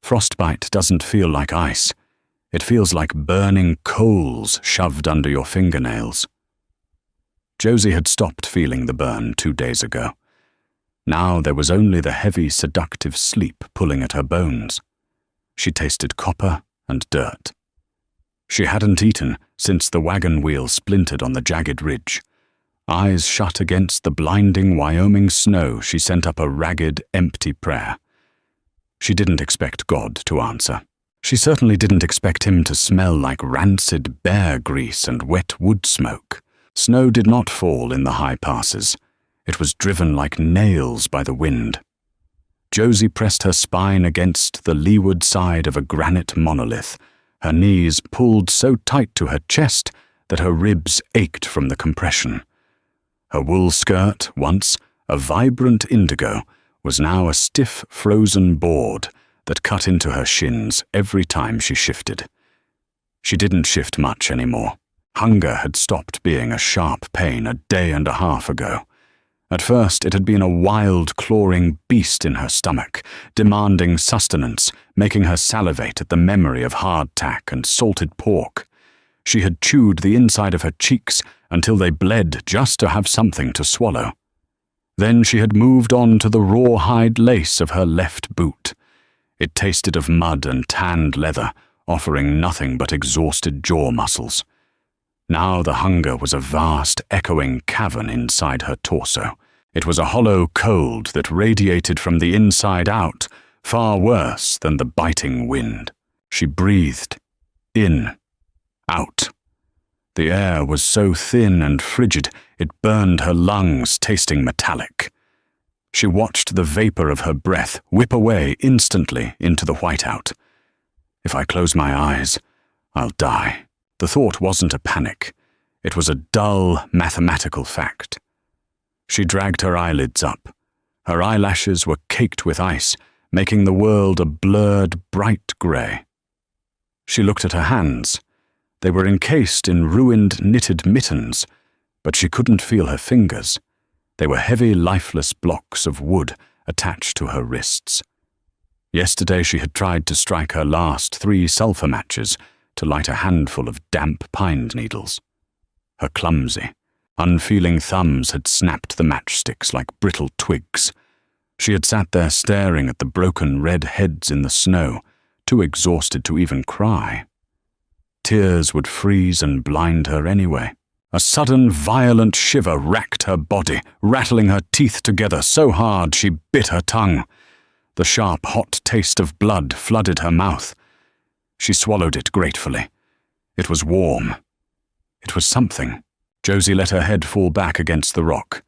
Frostbite doesn't feel like ice. It feels like burning coals shoved under your fingernails. Josie had stopped feeling the burn 2 days ago. Now there was only the heavy, seductive sleep pulling at her bones. She tasted copper and dirt. She hadn't eaten since the wagon wheel splintered on the jagged ridge. Eyes shut against the blinding Wyoming snow, she sent up a ragged, empty prayer. She didn't expect God to answer. She certainly didn't expect him to smell like rancid bear grease and wet wood smoke. Snow did not fall in the high passes. It was driven like nails by the wind. Josie pressed her spine against the leeward side of a granite monolith, her knees pulled so tight to her chest that her ribs ached from the compression. Her wool skirt, once a vibrant indigo, was now a stiff, frozen board that cut into her shins every time she shifted. She didn't shift much anymore. Hunger had stopped being a sharp pain a day and a half ago. At first, it had been a wild, clawing beast in her stomach, demanding sustenance, making her salivate at the memory of hardtack and salted pork. She had chewed the inside of her cheeks until they bled just to have something to swallow. Then she had moved on to the rawhide lace of her left boot. It tasted of mud and tanned leather, offering nothing but exhausted jaw muscles. Now the hunger was a vast, echoing cavern inside her torso. It was a hollow cold that radiated from the inside out, far worse than the biting wind. She breathed. In. Out. The air was so thin and frigid, it burned her lungs, tasting metallic. She watched the vapor of her breath whip away instantly into the whiteout. If I close my eyes, I'll die. The thought wasn't a panic. It was a dull, mathematical fact. She dragged her eyelids up. Her eyelashes were caked with ice, making the world a blurred, bright grey. She looked at her hands. They were encased in ruined knitted mittens, but she couldn't feel her fingers. They were heavy, lifeless blocks of wood attached to her wrists. Yesterday she had tried to strike her last 3 sulphur matches to light a handful of damp pine needles. Her clumsy, unfeeling thumbs had snapped the matchsticks like brittle twigs. She had sat there staring at the broken red heads in the snow, too exhausted to even cry. Tears would freeze and blind her anyway. A sudden, violent shiver racked her body, rattling her teeth together so hard she bit her tongue. The sharp, hot taste of blood flooded her mouth. She swallowed it gratefully. It was warm. It was something. Josie let her head fall back against the rock.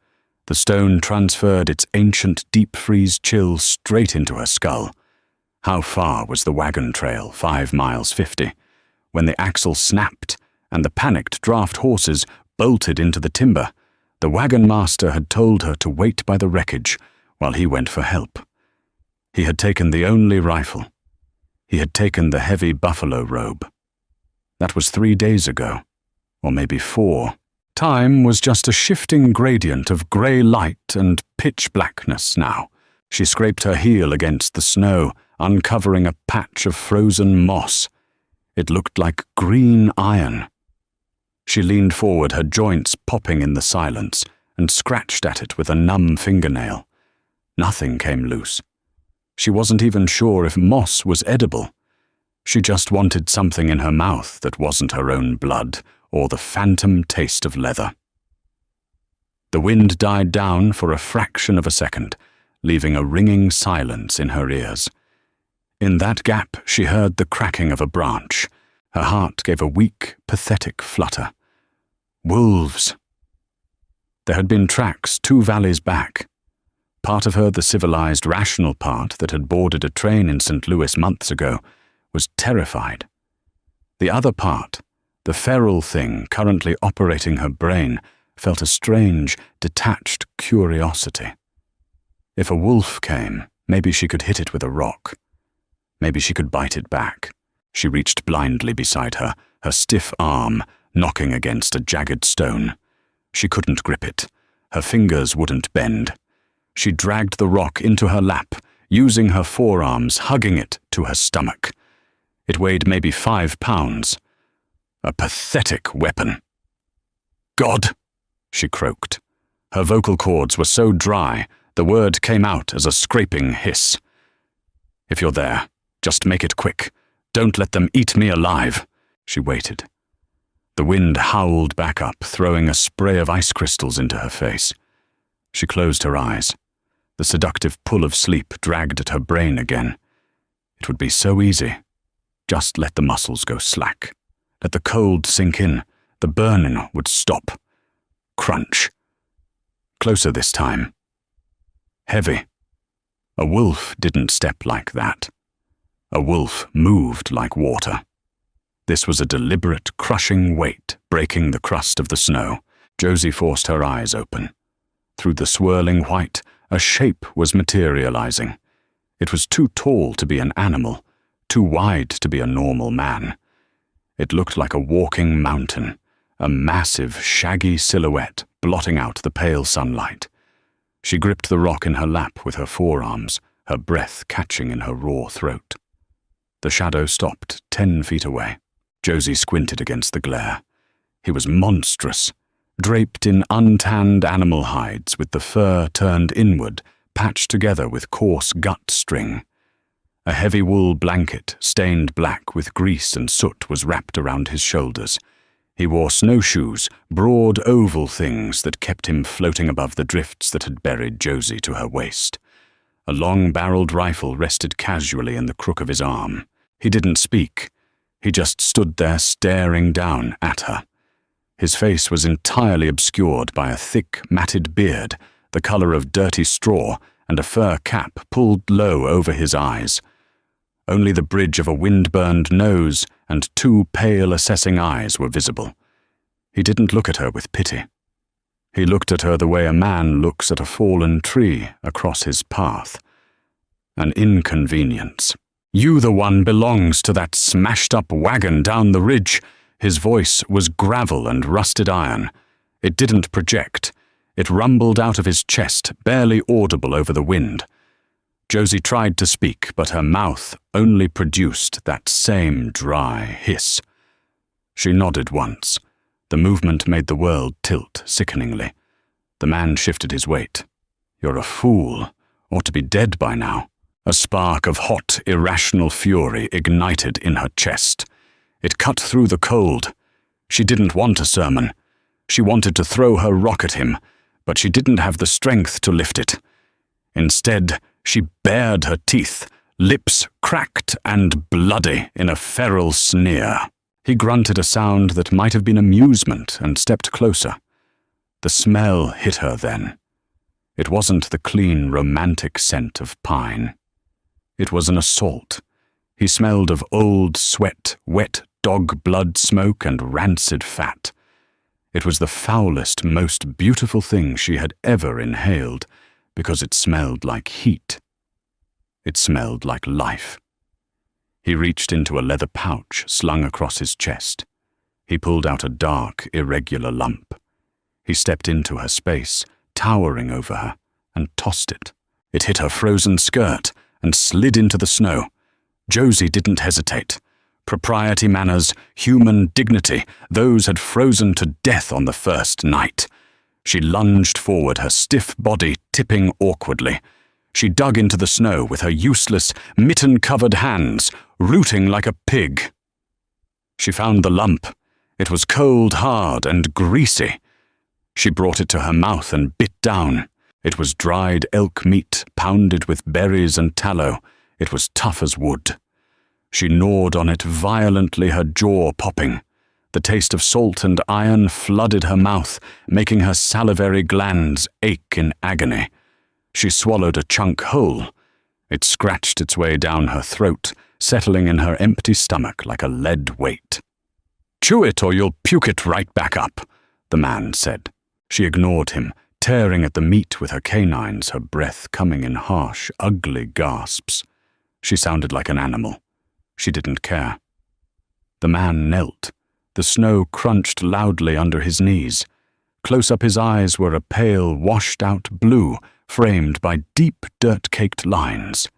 The stone transferred its ancient deep-freeze chill straight into her skull. How far was the wagon trail? 5 miles 50. When the axle snapped and the panicked draft horses bolted into the timber, the wagon master had told her to wait by the wreckage while he went for help. He had taken the only rifle. He had taken the heavy buffalo robe. That was 3 days ago, or maybe 4. Time was just a shifting gradient of grey light and pitch blackness now. She scraped her heel against the snow, uncovering a patch of frozen moss. It looked like green iron. She leaned forward, her joints popping in the silence, and scratched at it with a numb fingernail. Nothing came loose. She wasn't even sure if moss was edible. She just wanted something in her mouth that wasn't her own blood or the phantom taste of leather. The wind died down for a fraction of a second, leaving a ringing silence in her ears. In that gap, she heard the cracking of a branch. Her heart gave a weak, pathetic flutter. Wolves! There had been tracks 2 valleys back. Part of her, the civilized, rational part that had boarded a train in St. Louis months ago, was terrified. The other part, the feral thing currently operating her brain, felt a strange, detached curiosity. If a wolf came, maybe she could hit it with a rock. Maybe she could bite it back. She reached blindly beside her, her stiff arm knocking against a jagged stone. She couldn't grip it. Her fingers wouldn't bend. She dragged the rock into her lap, using her forearms, hugging it to her stomach. It weighed maybe 5 pounds. A pathetic weapon. "God!" she croaked. Her vocal cords were so dry, the word came out as a scraping hiss. "If you're there, just make it quick. Don't let them eat me alive." She waited. The wind howled back up, throwing a spray of ice crystals into her face. She closed her eyes. The seductive pull of sleep dragged at her brain again. It would be so easy. Just let the muscles go slack. Let the cold sink in. The burning would stop. Crunch. Closer this time. Heavy. A wolf didn't step like that. A wolf moved like water. This was a deliberate, crushing weight breaking the crust of the snow. Josie forced her eyes open. Through the swirling white, a shape was materializing. It was too tall to be an animal, too wide to be a normal man. It looked like a walking mountain, a massive, shaggy silhouette blotting out the pale sunlight. She gripped the rock in her lap with her forearms, her breath catching in her raw throat. The shadow stopped 10 feet away. Josie squinted against the glare. He was monstrous, draped in untanned animal hides with the fur turned inward, patched together with coarse gut string. A heavy wool blanket, stained black with grease and soot, was wrapped around his shoulders. He wore snowshoes, broad oval things that kept him floating above the drifts that had buried Josie to her waist. A long-barreled rifle rested casually in the crook of his arm. He didn't speak. He just stood there staring down at her. His face was entirely obscured by a thick, matted beard, the color of dirty straw, and a fur cap pulled low over his eyes. Only the bridge of a wind-burned nose and 2 pale, assessing eyes were visible. He didn't look at her with pity. He looked at her the way a man looks at a fallen tree across his path. An inconvenience. "You the one belongs to that smashed-up wagon down the ridge." His voice was gravel and rusted iron. It didn't project. It rumbled out of his chest, barely audible over the wind. Josie tried to speak, but her mouth only produced that same dry hiss. She nodded once. The movement made the world tilt sickeningly. The man shifted his weight. "You're a fool. Ought to be dead by now." A spark of hot, irrational fury ignited in her chest. It cut through the cold. She didn't want a sermon. She wanted to throw her rock at him, but she didn't have the strength to lift it. Instead, she bared her teeth, lips cracked and bloody in a feral sneer. He grunted a sound that might have been amusement and stepped closer. The smell hit her then. It wasn't the clean, romantic scent of pine. It was an assault. He smelled of old sweat, wet dog blood smoke and rancid fat. It was the foulest, most beautiful thing she had ever inhaled, because it smelled like heat. It smelled like life. He reached into a leather pouch slung across his chest. He pulled out a dark, irregular lump. He stepped into her space, towering over her, and tossed it. It hit her frozen skirt and slid into the snow. Josie didn't hesitate. Propriety, manners, human dignity, those had frozen to death on the first night. She lunged forward, her stiff body tipping awkwardly. She dug into the snow with her useless, mitten-covered hands, rooting like a pig. She found the lump. It was cold, hard, and greasy. She brought it to her mouth and bit down. It was dried elk meat, pounded with berries and tallow. It was tough as wood. She gnawed on it violently, her jaw popping. The taste of salt and iron flooded her mouth, making her salivary glands ache in agony. She swallowed a chunk whole. It scratched its way down her throat, settling in her empty stomach like a lead weight. "Chew it or you'll puke it right back up," the man said. She ignored him, tearing at the meat with her canines, her breath coming in harsh, ugly gasps. She sounded like an animal. She didn't care. The man knelt. The snow crunched loudly under his knees. Close up his eyes were a pale, washed-out blue, framed by deep, dirt-caked lines.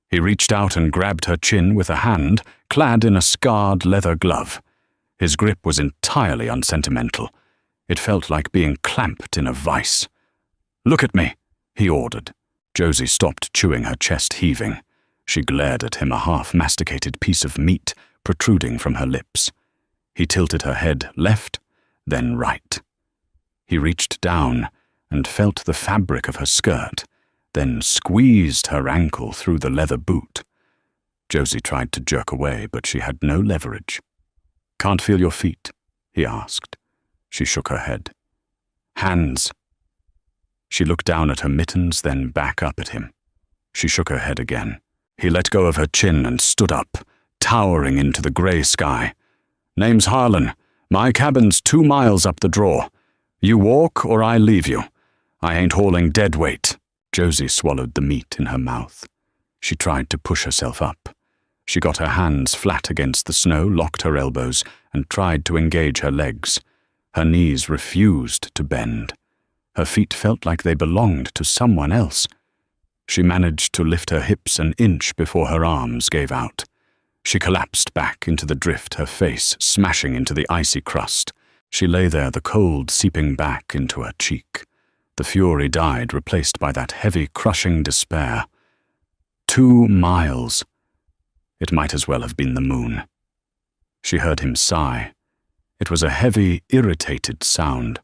He reached out and grabbed her chin with a hand clad in a scarred leather glove. His grip was entirely unsentimental. It felt like being clamped in a vice. "Look at me," he ordered. Josie stopped chewing, her chest heaving. She glared at him, a half-masticated piece of meat protruding from her lips. He tilted her head left, then right. He reached down and felt the fabric of her skirt, then squeezed her ankle through the leather boot. Josie tried to jerk away, but she had no leverage. "Can't feel your feet?" he asked. She shook her head. "Hands." She looked down at her mittens, then back up at him. She shook her head again. He let go of her chin and stood up, towering into the grey sky. "Name's Harlan. My cabin's 2 miles up the draw. You walk or I leave you. I ain't hauling dead weight." Josie swallowed the meat in her mouth. She tried to push herself up. She got her hands flat against the snow, locked her elbows, and tried to engage her legs. Her knees refused to bend. Her feet felt like they belonged to someone else. She managed to lift her hips an inch before her arms gave out. She collapsed back into the drift, her face smashing into the icy crust. She lay there, the cold seeping back into her cheek. The fury died, replaced by that heavy, crushing despair. 2 miles. It might as well have been the moon. She heard him sigh. It was a heavy, irritated sound.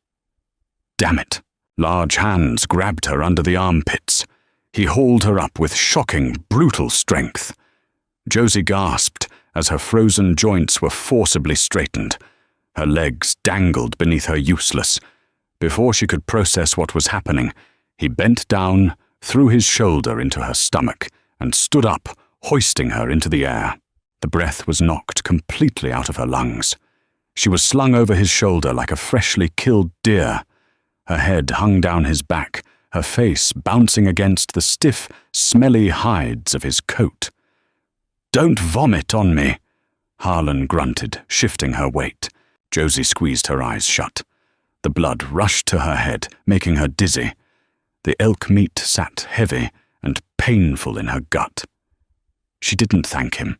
Damn it! Large hands grabbed her under the armpits. He hauled her up with shocking, brutal strength. Josie gasped as her frozen joints were forcibly straightened. Her legs dangled beneath her useless. Before she could process what was happening, he bent down, threw his shoulder into her stomach, and stood up, hoisting her into the air. The breath was knocked completely out of her lungs. She was slung over his shoulder like a freshly killed deer. Her head hung down his back, her face bouncing against the stiff, smelly hides of his coat. "Don't vomit on me," Harlan grunted, shifting her weight. Josie squeezed her eyes shut. The blood rushed to her head, making her dizzy. The elk meat sat heavy and painful in her gut. She didn't thank him.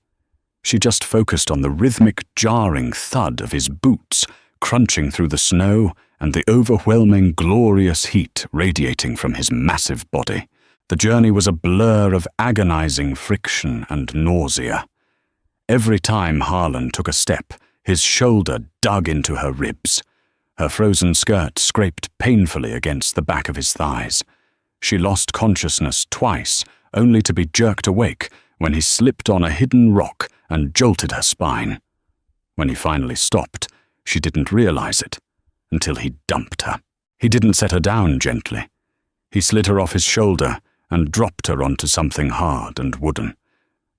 She just focused on the rhythmic, jarring thud of his boots crunching through the snow and the overwhelming, glorious heat radiating from his massive body. The journey was a blur of agonizing friction and nausea. Every time Harlan took a step, his shoulder dug into her ribs. Her frozen skirt scraped painfully against the back of his thighs. She lost consciousness twice, only to be jerked awake when he slipped on a hidden rock and jolted her spine. When he finally stopped, she didn't realize it until he dumped her. He didn't set her down gently. He slid her off his shoulder and dropped her onto something hard and wooden.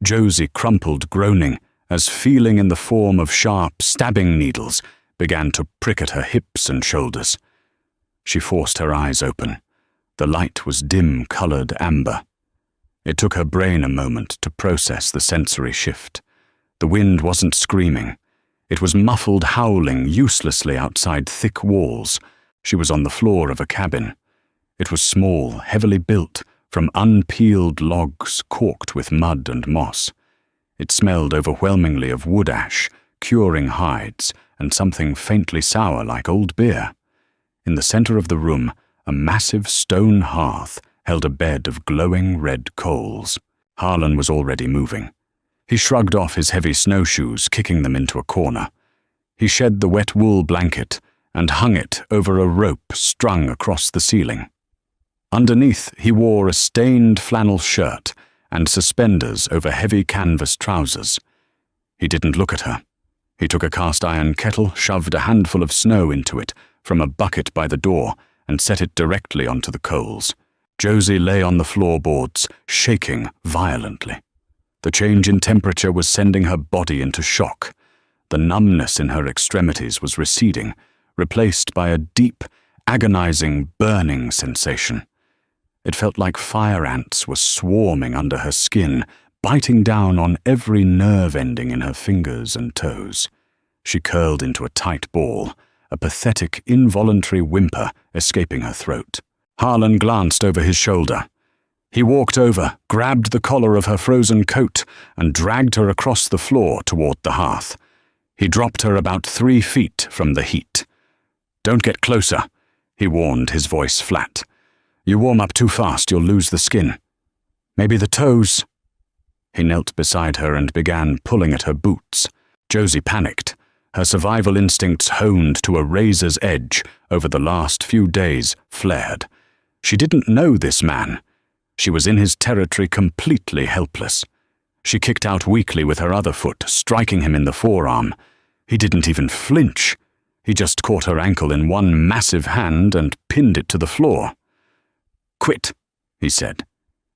Josie crumpled, groaning, as feeling in the form of sharp, stabbing needles began to prick at her hips and shoulders. She forced her eyes open. The light was dim-colored amber. It took her brain a moment to process the sensory shift. The wind wasn't screaming. It was muffled howling uselessly outside thick walls. She was on the floor of a cabin. It was small, heavily built, from unpeeled logs corked with mud and moss. It smelled overwhelmingly of wood ash, curing hides, and something faintly sour like old beer. In the center of the room, a massive stone hearth held a bed of glowing red coals. Harlan was already moving. He shrugged off his heavy snowshoes, kicking them into a corner. He shed the wet wool blanket and hung it over a rope strung across the ceiling. Underneath, he wore a stained flannel shirt and suspenders over heavy canvas trousers. He didn't look at her. He took a cast-iron kettle, shoved a handful of snow into it from a bucket by the door, and set it directly onto the coals. Josie lay on the floorboards, shaking violently. The change in temperature was sending her body into shock. The numbness in her extremities was receding, replaced by a deep, agonizing, burning sensation. It felt like fire ants were swarming under her skin, biting down on every nerve ending in her fingers and toes. She curled into a tight ball, a pathetic, involuntary whimper escaping her throat. Harlan glanced over his shoulder. He walked over, grabbed the collar of her frozen coat, and dragged her across the floor toward the hearth. He dropped her about 3 feet from the heat. "Don't get closer," he warned, his voice flat. "You warm up too fast, you'll lose the skin. Maybe the toes." He knelt beside her and began pulling at her boots. Josie panicked. Her survival instincts, honed to a razor's edge over the last few days, flared. She didn't know this man. She was in his territory, completely helpless. She kicked out weakly with her other foot, striking him in the forearm. He didn't even flinch. He just caught her ankle in one massive hand and pinned it to the floor. "Quit," he said.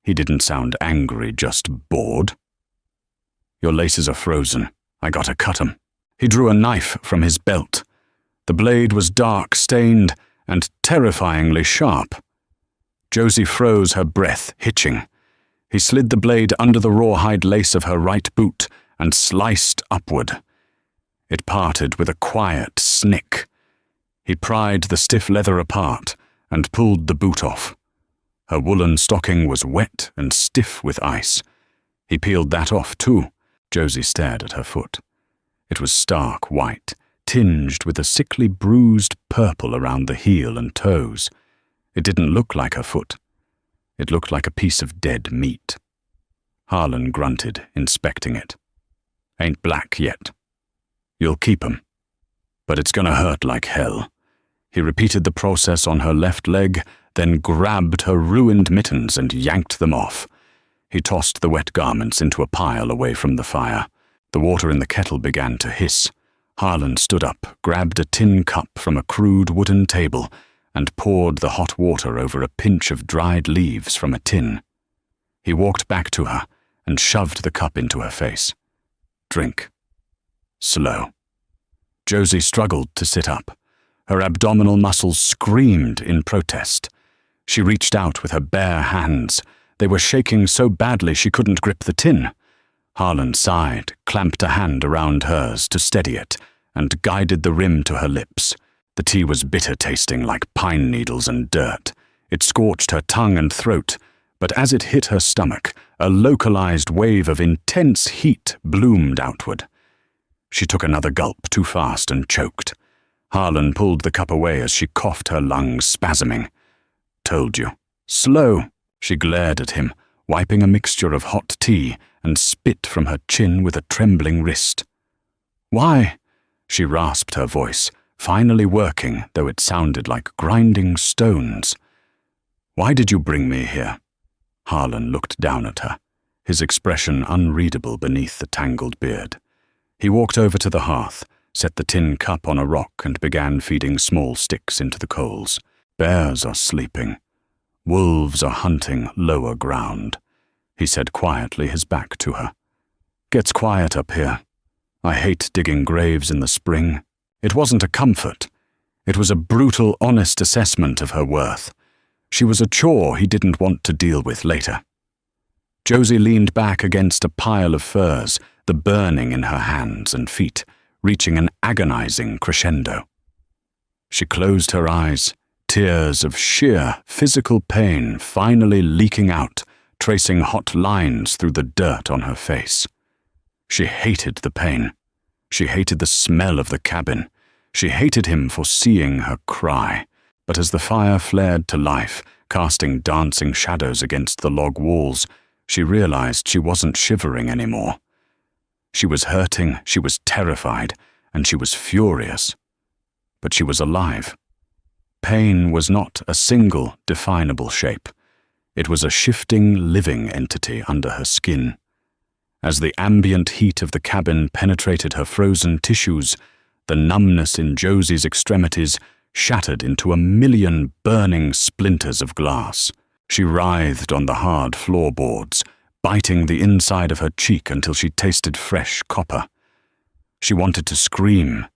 He didn't sound angry, just bored. "Your laces are frozen. I gotta cut 'em." He drew a knife from his belt. The blade was dark, stained, and terrifyingly sharp. Josie froze, her breath hitching. He slid the blade under the rawhide lace of her right boot and sliced upward. It parted with a quiet snick. He pried the stiff leather apart and pulled the boot off. Her woolen stocking was wet and stiff with ice. He peeled that off too. Josie stared at her foot. It was stark white, tinged with a sickly bruised purple around the heel and toes. It didn't look like her foot. It looked like a piece of dead meat. Harlan grunted, inspecting it. "Ain't black yet. You'll keep 'em. But it's gonna hurt like hell." He repeated the process on her left leg, then grabbed her ruined mittens and yanked them off. He tossed the wet garments into a pile away from the fire. The water in the kettle began to hiss. Harlan stood up, grabbed a tin cup from a crude wooden table, and poured the hot water over a pinch of dried leaves from a tin. He walked back to her and shoved the cup into her face. "Drink. Slow." Josie struggled to sit up. Her abdominal muscles screamed in protest. She reached out with her bare hands. They were shaking so badly she couldn't grip the tin. Harlan sighed, clamped a hand around hers to steady it, and guided the rim to her lips. The tea was bitter tasting like pine needles and dirt. It scorched her tongue and throat, but as it hit her stomach, a localized wave of intense heat bloomed outward. She took another gulp too fast and choked. Harlan pulled the cup away as she coughed, her lungs spasming. "Told you. Slow." She glared at him, wiping a mixture of hot tea and spit from her chin with a trembling wrist. "Why?" She rasped her voice, finally working, though it sounded like grinding stones. "Why did you bring me here?" Harlan looked down at her, his expression unreadable beneath the tangled beard. He walked over to the hearth, set the tin cup on a rock, and began feeding small sticks into the coals. "Bears are sleeping. Wolves are hunting lower ground," he said quietly, his back to her. "Gets quiet up here. I hate digging graves in the spring." It wasn't a comfort. It was a brutal, honest assessment of her worth. She was a chore he didn't want to deal with later. Josie leaned back against a pile of furs, the burning in her hands and feet, reaching an agonizing crescendo. She closed her eyes, tears of sheer physical pain finally leaking out, tracing hot lines through the dirt on her face. She hated the pain. She hated the smell of the cabin. She hated him for seeing her cry. But as the fire flared to life, casting dancing shadows against the log walls, she realized she wasn't shivering anymore. She was hurting, she was terrified, and she was furious. But she was alive. Pain was not a single, definable shape. It was a shifting, living entity under her skin. As the ambient heat of the cabin penetrated her frozen tissues, the numbness in Josie's extremities shattered into a million burning splinters of glass. She writhed on the hard floorboards, biting the inside of her cheek until she tasted fresh copper. She wanted to scream.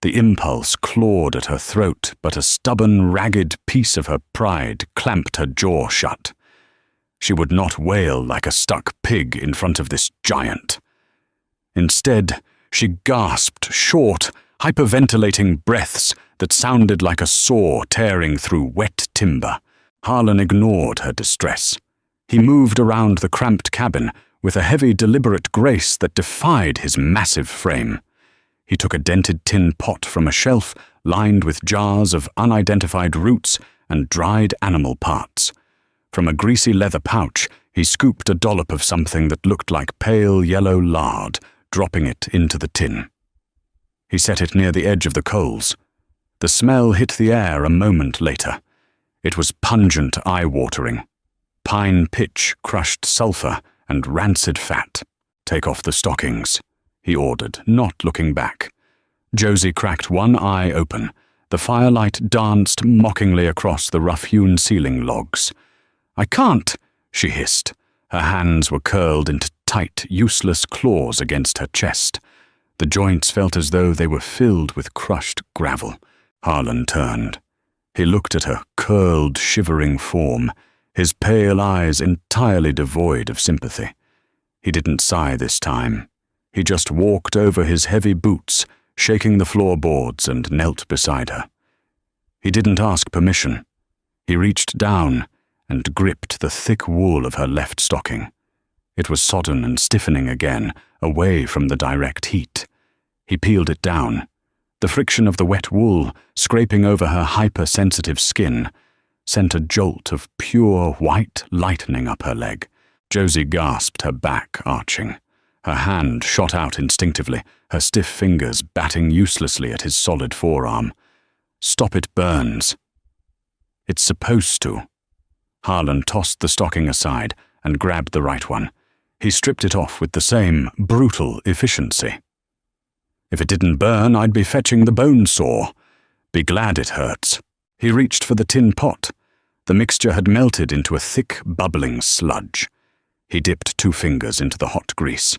The impulse clawed at her throat, but a stubborn, ragged piece of her pride clamped her jaw shut. She would not wail like a stuck pig in front of this giant. Instead, she gasped short, hyperventilating breaths that sounded like a saw tearing through wet timber. Harlan ignored her distress. He moved around the cramped cabin with a heavy, deliberate grace that defied his massive frame. He took a dented tin pot from a shelf lined with jars of unidentified roots and dried animal parts. From a greasy leather pouch, he scooped a dollop of something that looked like pale yellow lard, dropping it into the tin. He set it near the edge of the coals. The smell hit the air a moment later. It was pungent, eye-watering. Pine pitch, crushed sulfur, and rancid fat. "Take off the stockings," he ordered, not looking back. Josie cracked one eye open. The firelight danced mockingly across the rough-hewn ceiling logs. "I can't," she hissed. Her hands were curled into tight, useless claws against her chest. The joints felt as though they were filled with crushed gravel. Harlan turned. He looked at her curled, shivering form, his pale eyes entirely devoid of sympathy. He didn't sigh this time. He just walked over his heavy boots, shaking the floorboards, and knelt beside her. He didn't ask permission. He reached down and gripped the thick wool of her left stocking. It was sodden and stiffening again, away from the direct heat. He peeled it down. The friction of the wet wool, scraping over her hypersensitive skin, sent a jolt of pure white lightning up her leg. Josie gasped, her back arching. Her hand shot out instinctively, her stiff fingers batting uselessly at his solid forearm. "Stop, it burns." "It's supposed to." Harlan tossed the stocking aside and grabbed the right one. He stripped it off with the same brutal efficiency. "If it didn't burn, I'd be fetching the bone saw. Be glad it hurts." He reached for the tin pot. The mixture had melted into a thick, bubbling sludge. He dipped 2 fingers into the hot grease.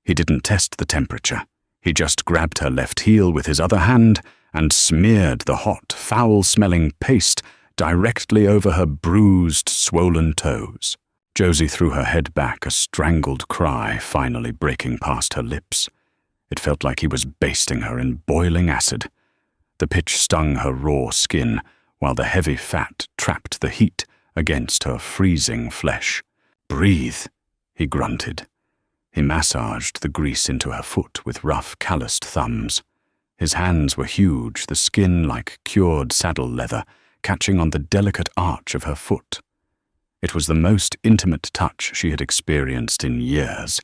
He didn't test the temperature. He just grabbed her left heel with his other hand and smeared the hot, foul-smelling paste directly over her bruised, swollen toes. Josie threw her head back, a strangled cry finally breaking past her lips. It felt like he was basting her in boiling acid. The pitch stung her raw skin, while the heavy fat trapped the heat against her freezing flesh. "Breathe," he grunted. He massaged the grease into her foot with rough, calloused thumbs. His hands were huge, the skin like cured saddle leather, catching on the delicate arch of her foot. It was the most intimate touch she had experienced in years,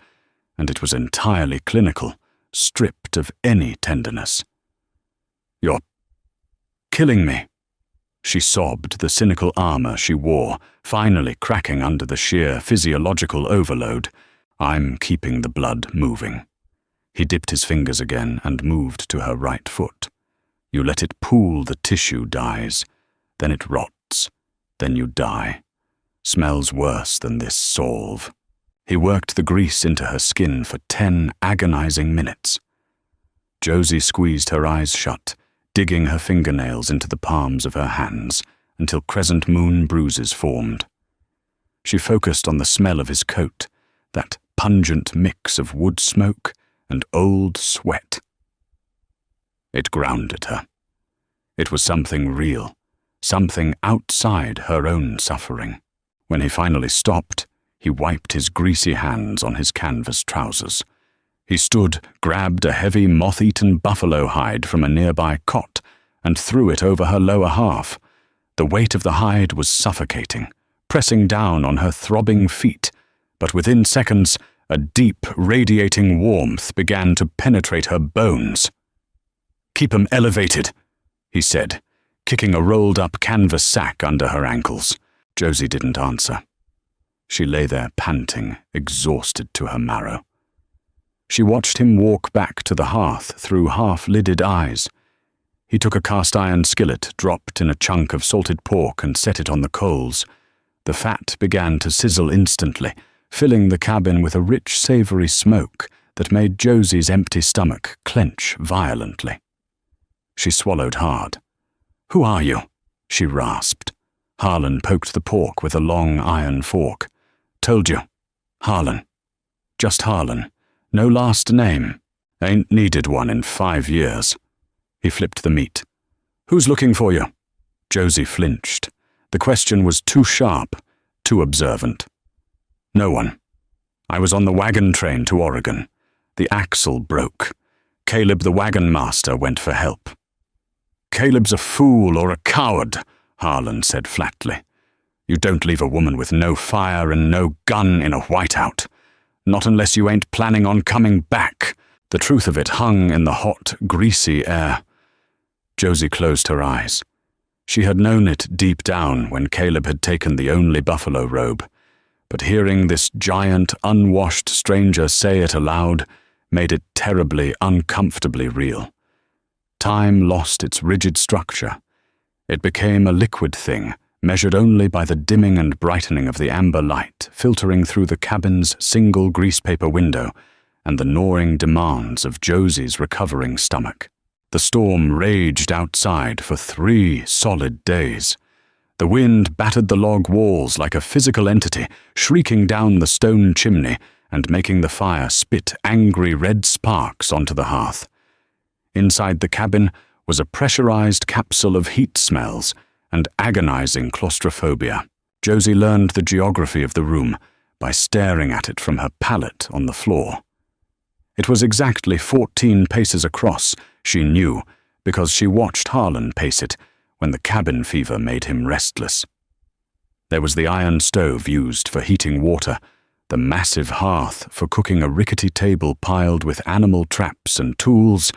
and it was entirely clinical, stripped of any tenderness. "You're killing me," she sobbed, the cynical armor she wore finally cracking under the sheer physiological overload. "I'm keeping the blood moving." He dipped his fingers again and moved to her right foot. "You let it pool, the tissue dies. Then it rots. Then you die. Smells worse than this salve." He worked the grease into her skin for 10 agonizing minutes. Josie squeezed her eyes shut, digging her fingernails into the palms of her hands until crescent moon bruises formed. She focused on the smell of his coat, that pungent mix of wood smoke and old sweat. It grounded her. It was something real, something outside her own suffering. When he finally stopped, he wiped his greasy hands on his canvas trousers. He stood, grabbed a heavy moth-eaten buffalo hide from a nearby cot, and threw it over her lower half. The weight of the hide was suffocating, pressing down on her throbbing feet, but within seconds, a deep, radiating warmth began to penetrate her bones. "Keep 'em elevated," he said, kicking a rolled-up canvas sack under her ankles. Josie didn't answer. She lay there panting, exhausted to her marrow. She watched him walk back to the hearth through half-lidded eyes. He took a cast-iron skillet, dropped in a chunk of salted pork, and set it on the coals. The fat began to sizzle instantly, filling the cabin with a rich, savory smoke that made Josie's empty stomach clench violently. She swallowed hard. "Who are you?" she rasped. Harlan poked the pork with a long iron fork. "Told you. Harlan. Just Harlan. No last name. Ain't needed one in 5 years. He flipped the meat. "Who's looking for you?" Josie flinched. The question was too sharp, too observant. No one. I was on the wagon train to Oregon. The axle broke. Caleb the wagon master went for help. Caleb's a fool or a coward, Harlan said flatly. You don't leave a woman with no fire and no gun in a whiteout. Not unless you ain't planning on coming back. The truth of it hung in the hot, greasy air. Josie closed her eyes. She had known it deep down when Caleb had taken the only buffalo robe, but hearing this giant, unwashed stranger say it aloud made it terribly, uncomfortably real. Time lost its rigid structure. It became a liquid thing, measured only by the dimming and brightening of the amber light filtering through the cabin's single greasepaper window and the gnawing demands of Josie's recovering stomach. The storm raged outside for 3 solid days. The wind battered the log walls like a physical entity, shrieking down the stone chimney and making the fire spit angry red sparks onto the hearth. Inside the cabin was a pressurized capsule of heat smells and agonizing claustrophobia. Josie learned the geography of the room by staring at it from her pallet on the floor. It was exactly 14 paces across, she knew, because she watched Harlan pace it when the cabin fever made him restless. There was the iron stove used for heating water, the massive hearth for cooking a rickety table piled with animal traps and tools,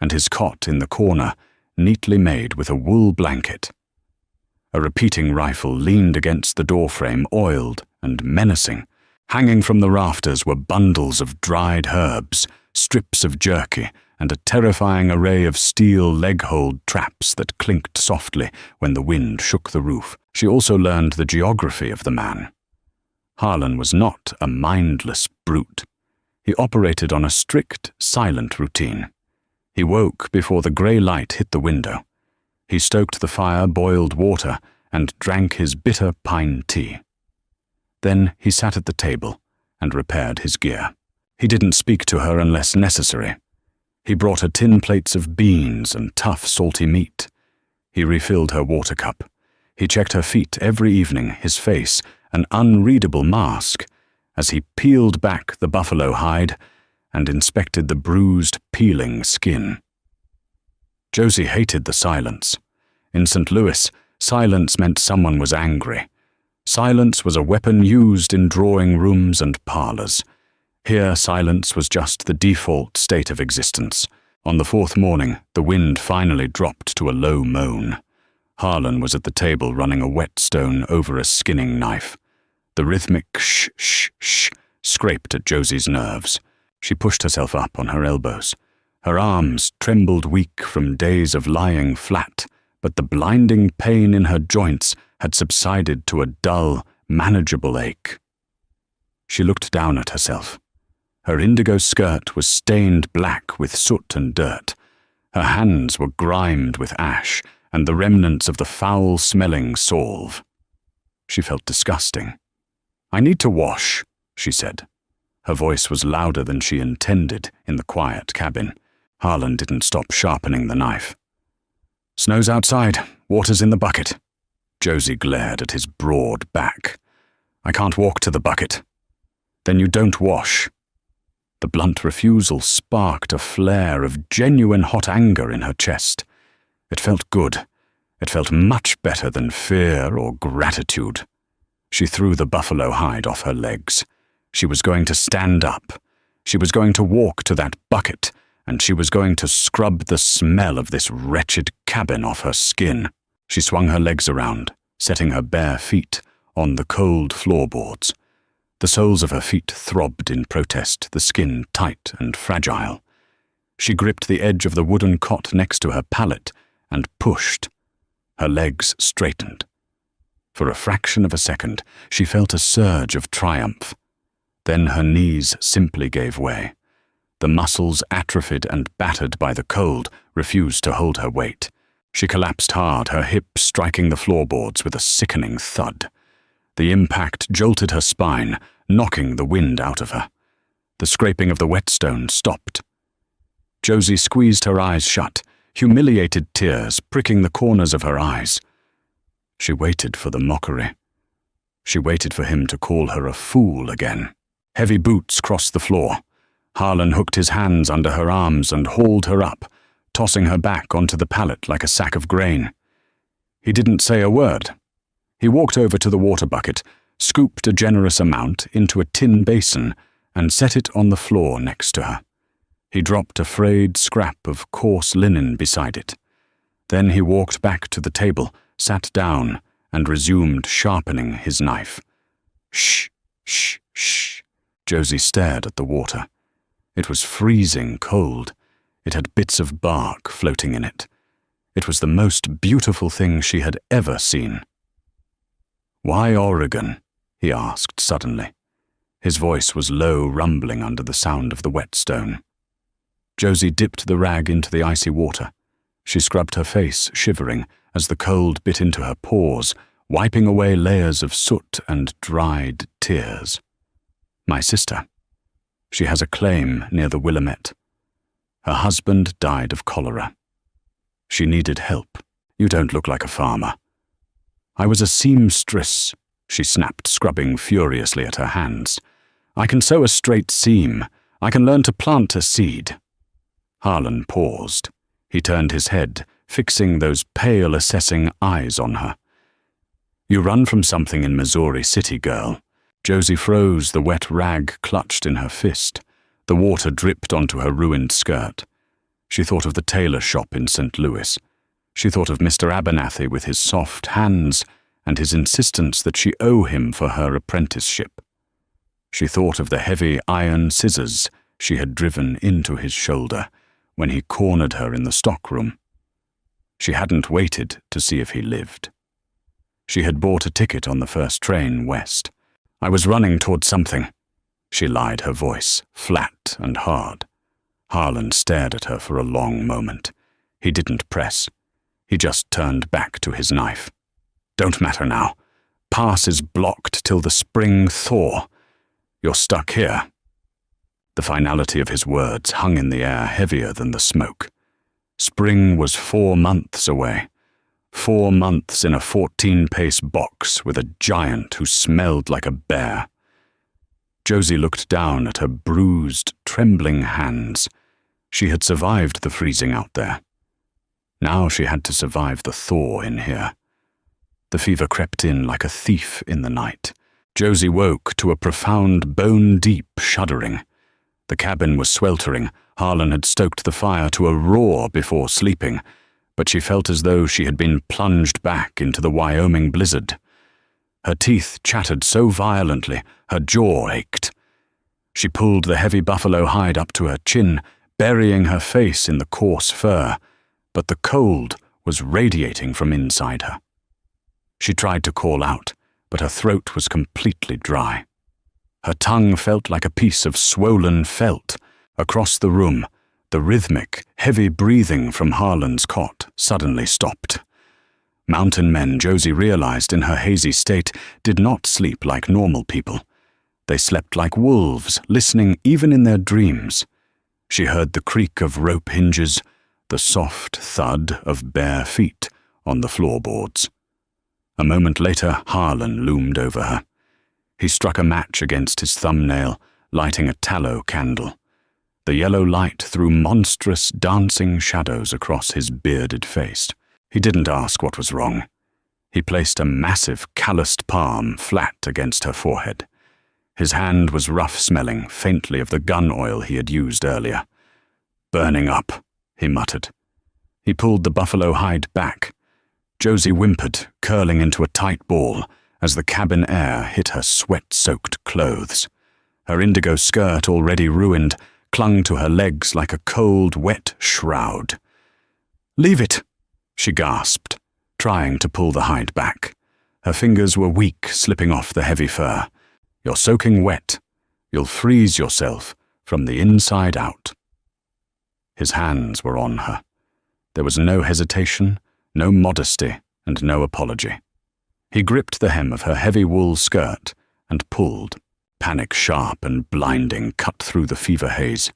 and his cot in the corner, neatly made with a wool blanket. A repeating rifle leaned against the doorframe, oiled and menacing. Hanging from the rafters were bundles of dried herbs, strips of jerky, and a terrifying array of steel leg-hold traps that clinked softly when the wind shook the roof. She also learned the geography of the man. Harlan was not a mindless brute. He operated on a strict, silent routine. He woke before the grey light hit the window. He stoked the fire, boiled water, and drank his bitter pine tea. Then he sat at the table and repaired his gear. He didn't speak to her unless necessary. He brought her tin plates of beans and tough, salty meat. He refilled her water cup. He checked her feet every evening, his face an unreadable mask, as he peeled back the buffalo hide and inspected the bruised, peeling skin. Josie hated the silence. In St. Louis, silence meant someone was angry. Silence was a weapon used in drawing rooms and parlors. Here, silence was just the default state of existence. On the 4th morning, the wind finally dropped to a low moan. Harlan was at the table running a whetstone over a skinning knife. The rhythmic shh scraped at Josie's nerves. She pushed herself up on her elbows. Her arms trembled weak from days of lying flat, but the blinding pain in her joints had subsided to a dull, manageable ache. She looked down at herself. Her indigo skirt was stained black with soot and dirt. Her hands were grimed with ash and the remnants of the foul-smelling salve. She felt disgusting. "I need to wash," she said. Her voice was louder than she intended in the quiet cabin. Harlan didn't stop sharpening the knife. "Snow's outside. Water's in the bucket." Josie glared at his broad back. "I can't walk to the bucket." "Then you don't wash." The blunt refusal sparked a flare of genuine hot anger in her chest. It felt good. It felt much better than fear or gratitude. She threw the buffalo hide off her legs. She was going to stand up. She was going to walk to that bucket, and she was going to scrub the smell of this wretched cabin off her skin. She swung her legs around, setting her bare feet on the cold floorboards. The soles of her feet throbbed in protest, the skin tight and fragile. She gripped the edge of the wooden cot next to her pallet and pushed. Her legs straightened. For a fraction of a second, she felt a surge of triumph. Then her knees simply gave way. The muscles, atrophied and battered by the cold, refused to hold her weight. She collapsed hard, her hips striking the floorboards with a sickening thud. The impact jolted her spine, knocking the wind out of her. The scraping of the whetstone stopped. Josie squeezed her eyes shut, humiliated tears pricking the corners of her eyes. She waited for the mockery. She waited for him to call her a fool again. Heavy boots crossed the floor. Harlan hooked his hands under her arms and hauled her up, tossing her back onto the pallet like a sack of grain. He didn't say a word. He walked over to the water bucket, scooped a generous amount into a tin basin, and set it on the floor next to her. He dropped a frayed scrap of coarse linen beside it. Then he walked back to the table, sat down, and resumed sharpening his knife. Shh, shh, shh. Josie stared at the water. It was freezing cold. It had bits of bark floating in it. It was the most beautiful thing she had ever seen. "Why Oregon?" he asked suddenly. His voice was low, rumbling under the sound of the whetstone. Josie dipped the rag into the icy water. She scrubbed her face, shivering, as the cold bit into her pores, wiping away layers of soot and dried tears. "My sister. She has a claim near the Willamette. Her husband died of cholera. She needed help. You don't look like a farmer." "I was a seamstress," she snapped, scrubbing furiously at her hands. "I can sew a straight seam. I can learn to plant a seed." Harlan paused. He turned his head, fixing those pale, assessing eyes on her. "You run from something in Missouri City, girl." Josie froze, the wet rag clutched in her fist. The water dripped onto her ruined skirt. She thought of the tailor shop in St. Louis. She thought of Mr. Abernathy with his soft hands and his insistence that she owe him for her apprenticeship. She thought of the heavy iron scissors she had driven into his shoulder when he cornered her in the stockroom. She hadn't waited to see if he lived. She had bought a ticket on the first train west. "I was running toward something," she lied, her voice flat and hard. Harlan stared at her for a long moment. He didn't press. He just turned back to his knife. "Don't matter now. Pass is blocked till the spring thaw. You're stuck here." The finality of his words hung in the air heavier than the smoke. Spring was 4 months away. 4 months in a 14-pace box with a giant who smelled like a bear. Josie looked down at her bruised, trembling hands. She had survived the freezing out there. Now she had to survive the thaw in here. The fever crept in like a thief in the night. Josie woke to a profound, bone-deep shuddering. The cabin was sweltering. Harlan had stoked the fire to a roar before sleeping, but she felt as though she had been plunged back into the Wyoming blizzard. Her teeth chattered so violently, her jaw ached. She pulled the heavy buffalo hide up to her chin, burying her face in the coarse fur, but the cold was radiating from inside her. She tried to call out, but her throat was completely dry. Her tongue felt like a piece of swollen felt. Across the room, the rhythmic, heavy breathing from Harlan's cot suddenly stopped. Mountain men, Josie realized in her hazy state, did not sleep like normal people. They slept like wolves, listening even in their dreams. She heard the creak of rope hinges, the soft thud of bare feet on the floorboards. A moment later, Harlan loomed over her. He struck a match against his thumbnail, lighting a tallow candle. The yellow light threw monstrous, dancing shadows across his bearded face. He didn't ask what was wrong. He placed a massive, calloused palm flat against her forehead. His hand was rough-smelling, faintly of the gun oil he had used earlier. "Burning up," he muttered. He pulled the buffalo hide back. Josie whimpered, curling into a tight ball, as the cabin air hit her sweat-soaked clothes. Her indigo skirt, already ruined, clung to her legs like a cold, wet shroud. "Leave it," she gasped, trying to pull the hide back. Her fingers were weak, slipping off the heavy fur. "You're soaking wet. You'll freeze yourself from the inside out." His hands were on her. There was no hesitation, no modesty, and no apology. He gripped the hem of her heavy wool skirt and pulled. Panic, sharp and blinding, cut through the fever haze.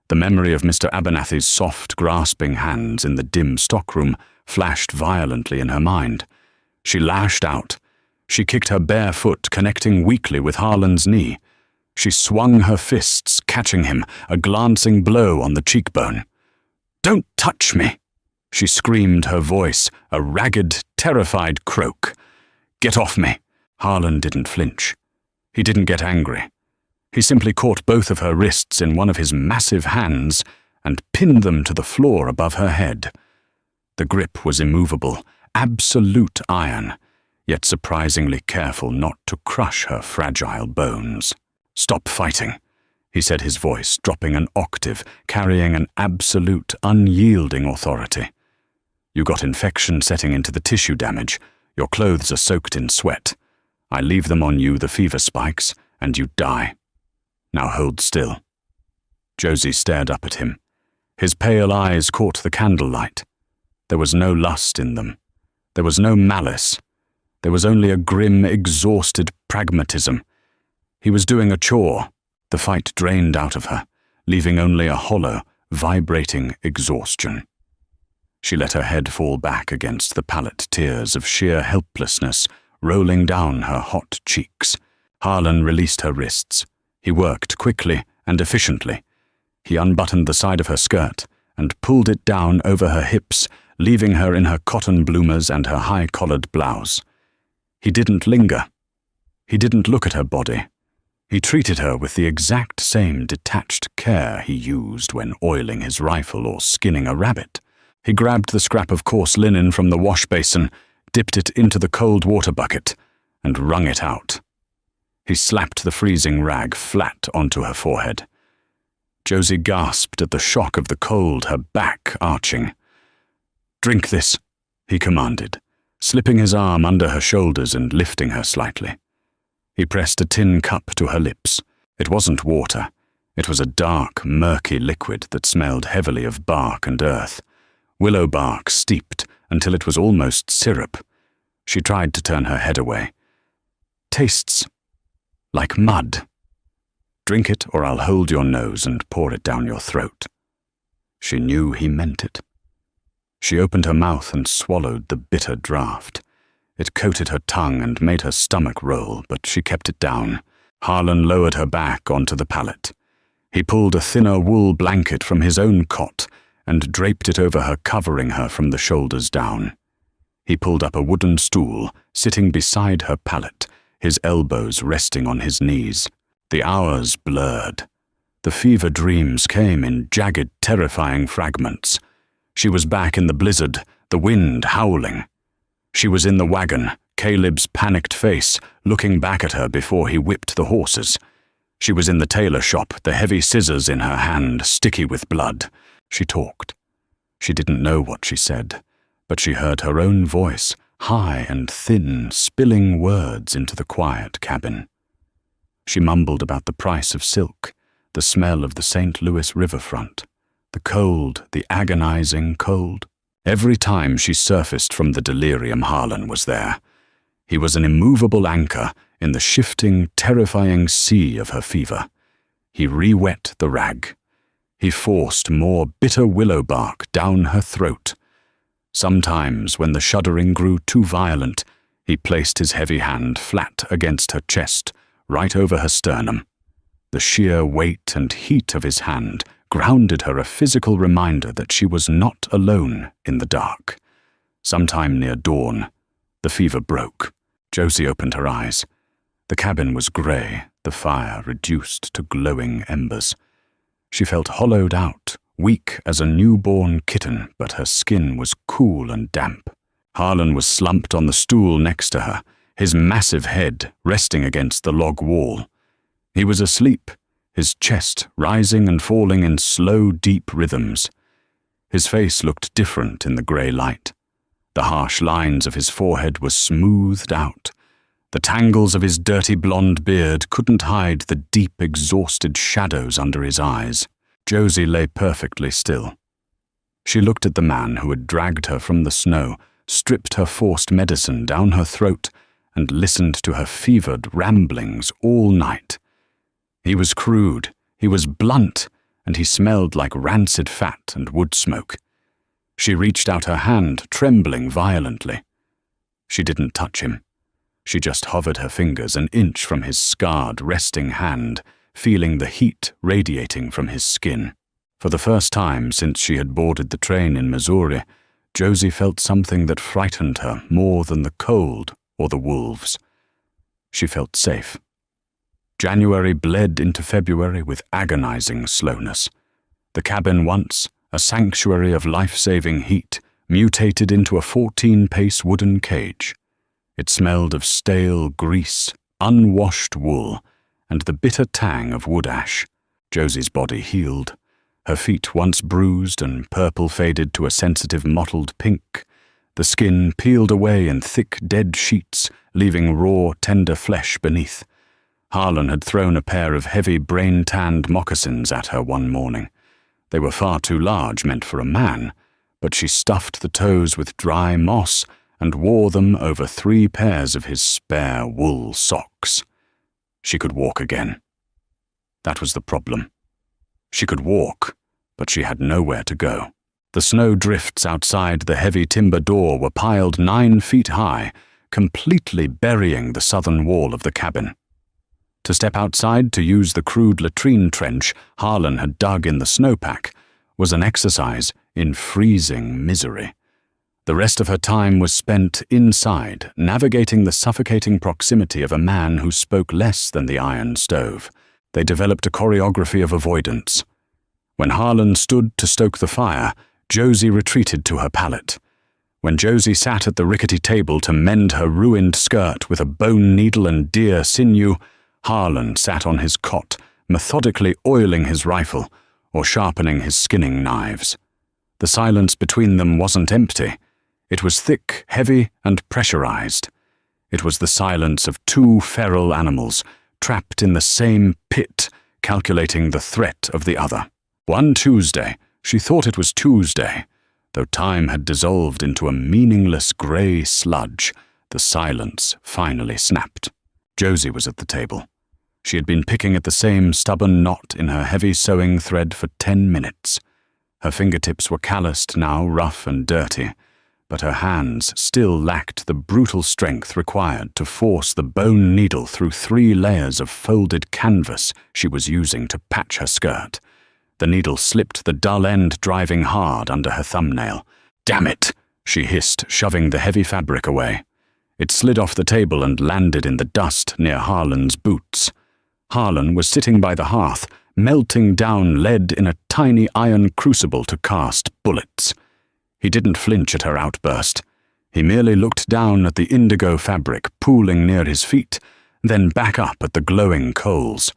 The memory of Mr. Abernathy's soft, grasping hands in the dim stockroom flashed violently in her mind. She lashed out. She kicked her bare foot, connecting weakly with Harlan's knee. She swung her fists, catching him, a glancing blow on the cheekbone. "Don't touch me!" She screamed, her voice a ragged, terrified croak. "Get off me!" Harlan didn't flinch. He didn't get angry. He simply caught both of her wrists in one of his massive hands and pinned them to the floor above her head. The grip was immovable, absolute iron, yet surprisingly careful not to crush her fragile bones. "Stop fighting," he said, his voice dropping an octave, carrying an absolute, unyielding authority. "You got infection setting into the tissue damage. Your clothes are soaked in sweat. I leave them on you, the fever spikes, and you die. Now hold still." Josie stared up at him. His pale eyes caught the candlelight. There was no lust in them. There was no malice. There was only a grim, exhausted pragmatism. He was doing a chore. The fight drained out of her, leaving only a hollow, vibrating exhaustion. She let her head fall back against the pallet, tears of sheer helplessness rolling down her hot cheeks. Harlan released her wrists. He worked quickly and efficiently. He unbuttoned the side of her skirt and pulled it down over her hips, leaving her in her cotton bloomers and her high-collared blouse. He didn't linger. He didn't look at her body. He treated her with the exact same detached care he used when oiling his rifle or skinning a rabbit. He grabbed the scrap of coarse linen from the wash basin, dipped it into the cold water bucket, and wrung it out. He slapped the freezing rag flat onto her forehead. Josie gasped at the shock of the cold, her back arching. "Drink this," he commanded, slipping his arm under her shoulders and lifting her slightly. He pressed a tin cup to her lips. It wasn't water. It was a dark, murky liquid that smelled heavily of bark and earth. Willow bark steeped until it was almost syrup. She tried to turn her head away. "Tastes like mud. Drink it or I'll hold your nose and pour it down your throat." She knew he meant it. She opened her mouth and swallowed the bitter draught. It coated her tongue and made her stomach roll, but she kept it down. Harlan lowered her back onto the pallet. He pulled a thinner wool blanket from his own cot and draped it over her, covering her from the shoulders down. He pulled up a wooden stool, sitting beside her pallet, his elbows resting on his knees. The hours blurred. The fever dreams came in jagged, terrifying fragments. She was back in the blizzard, the wind howling. She was in the wagon, Caleb's panicked face looking back at her before he whipped the horses. She was in the tailor shop, the heavy scissors in her hand, sticky with blood. She talked. She didn't know what she said, but she heard her own voice, high and thin, spilling words into the quiet cabin. She mumbled about the price of silk, the smell of the St. Louis riverfront, the cold, the agonizing cold. Every time she surfaced from the delirium, Harlan was there. He was an immovable anchor in the shifting, terrifying sea of her fever. He re-wet the rag. He forced more bitter willow bark down her throat. Sometimes, when the shuddering grew too violent, he placed his heavy hand flat against her chest, right over her sternum. The sheer weight and heat of his hand grounded her, a physical reminder that she was not alone in the dark. Sometime near dawn, the fever broke. Josie opened her eyes. The cabin was grey, the fire reduced to glowing embers. She felt hollowed out, weak as a newborn kitten, but her skin was cool and damp. Harlan was slumped on the stool next to her, his massive head resting against the log wall. He was asleep, his chest rising and falling in slow, deep rhythms. His face looked different in the grey light. The harsh lines of his forehead were smoothed out. The tangles of his dirty blonde beard couldn't hide the deep, exhausted shadows under his eyes. Josie lay perfectly still. She looked at the man who had dragged her from the snow, stripped her forced medicine down her throat, and listened to her fevered ramblings all night. He was crude, he was blunt, and he smelled like rancid fat and wood smoke. She reached out her hand, trembling violently. She didn't touch him. She just hovered her fingers an inch from his scarred, resting hand, feeling the heat radiating from his skin. For the first time since she had boarded the train in Missouri, Josie felt something that frightened her more than the cold or the wolves. She felt safe. January bled into February with agonizing slowness. The cabin, once a sanctuary of life-saving heat, mutated into a 14-pace wooden cage. It smelled of stale grease, unwashed wool, and the bitter tang of wood ash. Josie's body healed. Her feet, once bruised and purple, faded to a sensitive mottled pink. The skin peeled away in thick, dead sheets, leaving raw, tender flesh beneath. Harlan had thrown a pair of heavy, brain-tanned moccasins at her one morning. They were far too large, meant for a man, but she stuffed the toes with dry moss and wore them over 3 pairs of his spare wool socks. She could walk again. That was the problem. She could walk, but she had nowhere to go. The snow drifts outside the heavy timber door were piled 9 feet high, completely burying the southern wall of the cabin. To step outside to use the crude latrine trench Harlan had dug in the snowpack was an exercise in freezing misery. The rest of her time was spent inside, navigating the suffocating proximity of a man who spoke less than the iron stove. They developed a choreography of avoidance. When Harlan stood to stoke the fire, Josie retreated to her pallet. When Josie sat at the rickety table to mend her ruined skirt with a bone needle and deer sinew, Harlan sat on his cot, methodically oiling his rifle or sharpening his skinning knives. The silence between them wasn't empty. It was thick, heavy, and pressurized. It was the silence of 2 feral animals, trapped in the same pit, calculating the threat of the other. One Tuesday, she thought it was Tuesday, though time had dissolved into a meaningless grey sludge, the silence finally snapped. Josie was at the table. She had been picking at the same stubborn knot in her heavy sewing thread for 10 minutes. Her fingertips were calloused now, rough and dirty, but her hands still lacked the brutal strength required to force the bone needle through 3 layers of folded canvas she was using to patch her skirt. The needle slipped, the dull end driving hard under her thumbnail. "Damn it!" she hissed, shoving the heavy fabric away. It slid off the table and landed in the dust near Harlan's boots. Harlan was sitting by the hearth, melting down lead in a tiny iron crucible to cast bullets. He didn't flinch at her outburst. He merely looked down at the indigo fabric pooling near his feet, then back up at the glowing coals.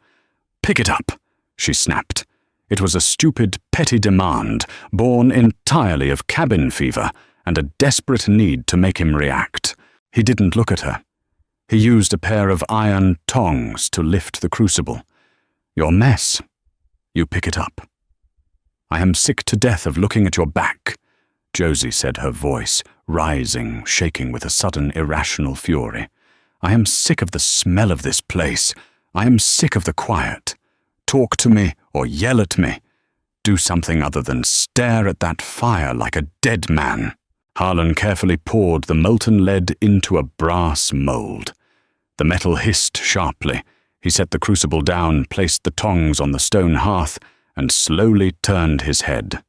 "Pick it up," she snapped. It was a stupid, petty demand, born entirely of cabin fever and a desperate need to make him react. He didn't look at her. He used a pair of iron tongs to lift the crucible. "Your mess. You pick it up." "I am sick to death of looking at your back," Josie said, her voice rising, shaking with a sudden irrational fury. "I am sick of the smell of this place. I am sick of the quiet. Talk to me or yell at me. Do something other than stare at that fire like a dead man." Harlan carefully poured the molten lead into a brass mold. The metal hissed sharply. He set the crucible down, placed the tongs on the stone hearth, and slowly turned his head.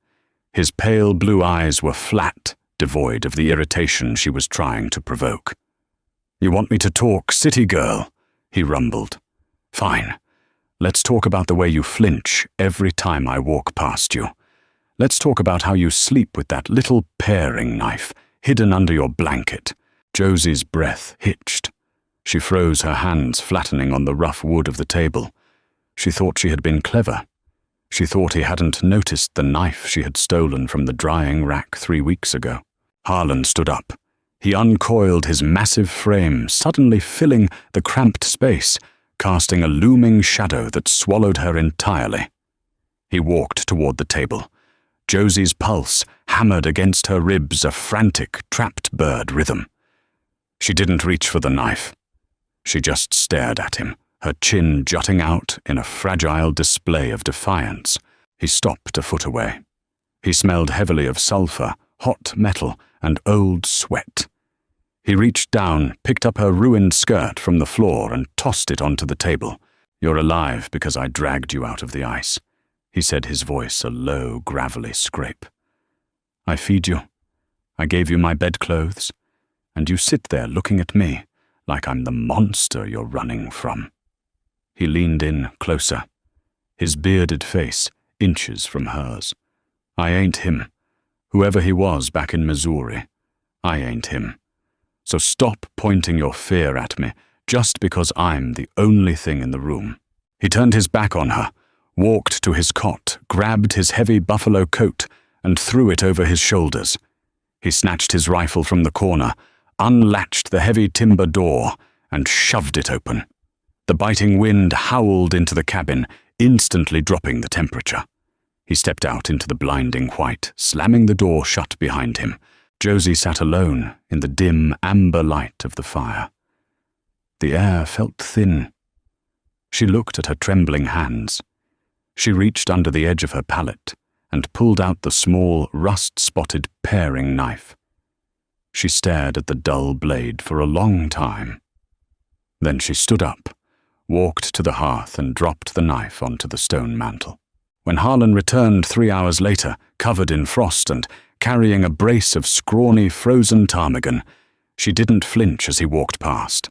His pale blue eyes were flat, devoid of the irritation she was trying to provoke. "You want me to talk, city girl?" he rumbled. "Fine. Let's talk about the way you flinch every time I walk past you. Let's talk about how you sleep with that little paring knife hidden under your blanket." Josie's breath hitched. She froze, her hands flattening on the rough wood of the table. She thought she had been clever. She thought he hadn't noticed the knife she had stolen from the drying rack 3 weeks ago. Harlan stood up. He uncoiled his massive frame, suddenly filling the cramped space, casting a looming shadow that swallowed her entirely. He walked toward the table. Josie's pulse hammered against her ribs, a frantic, trapped bird rhythm. She didn't reach for the knife. She just stared at him, her chin jutting out in a fragile display of defiance. He stopped a foot away. He smelled heavily of sulfur, hot metal, and old sweat. He reached down, picked up her ruined skirt from the floor and tossed it onto the table. "You're alive because I dragged you out of the ice," he said, his voice a low, gravelly scrape. "I feed you. I gave you my bedclothes, and you sit there looking at me like I'm the monster you're running from." He leaned in closer, his bearded face inches from hers. "I ain't him. Whoever he was back in Missouri, I ain't him. So stop pointing your fear at me just because I'm the only thing in the room." He turned his back on her, walked to his cot, grabbed his heavy buffalo coat, and threw it over his shoulders. He snatched his rifle from the corner, unlatched the heavy timber door, and shoved it open. The biting wind howled into the cabin, instantly dropping the temperature. He stepped out into the blinding white, slamming the door shut behind him. Josie sat alone in the dim amber light of the fire. The air felt thin. She looked at her trembling hands. She reached under the edge of her palette and pulled out the small, rust-spotted paring knife. She stared at the dull blade for a long time. Then she stood up, walked to the hearth and dropped the knife onto the stone mantel. When Harlan returned 3 hours later, covered in frost and carrying a brace of scrawny frozen ptarmigan, she didn't flinch as he walked past.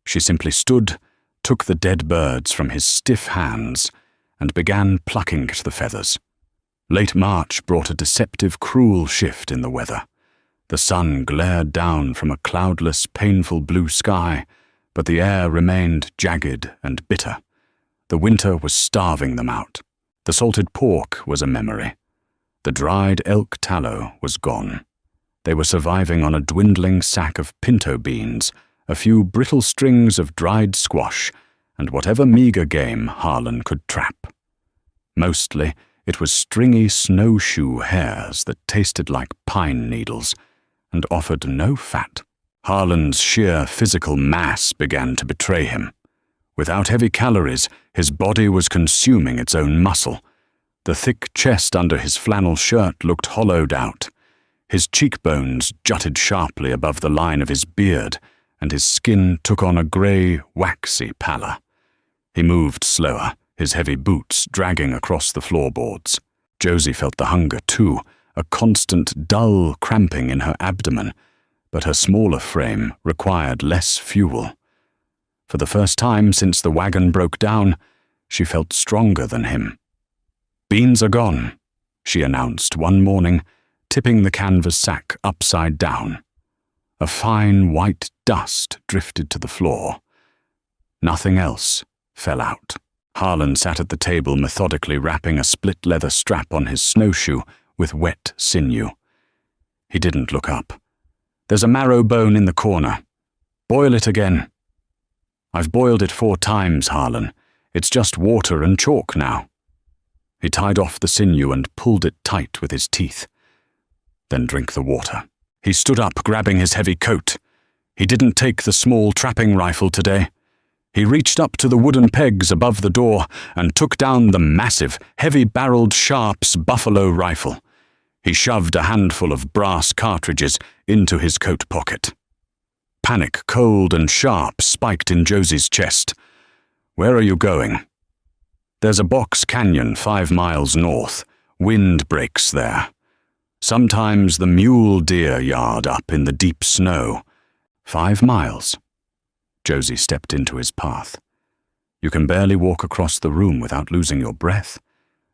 She simply stood, took the dead birds from his stiff hands, and began plucking at the feathers. Late March brought a deceptive, cruel shift in the weather. The sun glared down from a cloudless, painful blue sky, but the air remained jagged and bitter. The winter was starving them out. The salted pork was a memory. The dried elk tallow was gone. They were surviving on a dwindling sack of pinto beans, a few brittle strings of dried squash, and whatever meager game Harlan could trap. Mostly, it was stringy snowshoe hairs that tasted like pine needles and offered no fat. Harlan's sheer physical mass began to betray him. Without heavy calories, his body was consuming its own muscle. The thick chest under his flannel shirt looked hollowed out. His cheekbones jutted sharply above the line of his beard, and his skin took on a grey, waxy pallor. He moved slower, his heavy boots dragging across the floorboards. Josie felt the hunger too, a constant dull cramping in her abdomen, but her smaller frame required less fuel. For the first time since the wagon broke down, she felt stronger than him. "Beans are gone," she announced one morning, tipping the canvas sack upside down. A fine white dust drifted to the floor. Nothing else fell out. Harlan sat at the table methodically wrapping a split leather strap on his snowshoe with wet sinew. He didn't look up. "There's a marrow bone in the corner. Boil it again." "I've boiled it 4 times, Harlan. It's just water and chalk now." He tied off the sinew and pulled it tight with his teeth. "Then drink the water." He stood up, grabbing his heavy coat. He didn't take the small trapping rifle today. He reached up to the wooden pegs above the door and took down the massive, heavy-barreled Sharps buffalo rifle. He shoved a handful of brass cartridges into his coat pocket. Panic, cold and sharp, spiked in Josie's chest. "Where are you going?" "There's a box canyon 5 miles north. Wind breaks there. Sometimes the mule deer yard up in the deep snow. 5 miles. Josie stepped into his path. "You can barely walk across the room without losing your breath.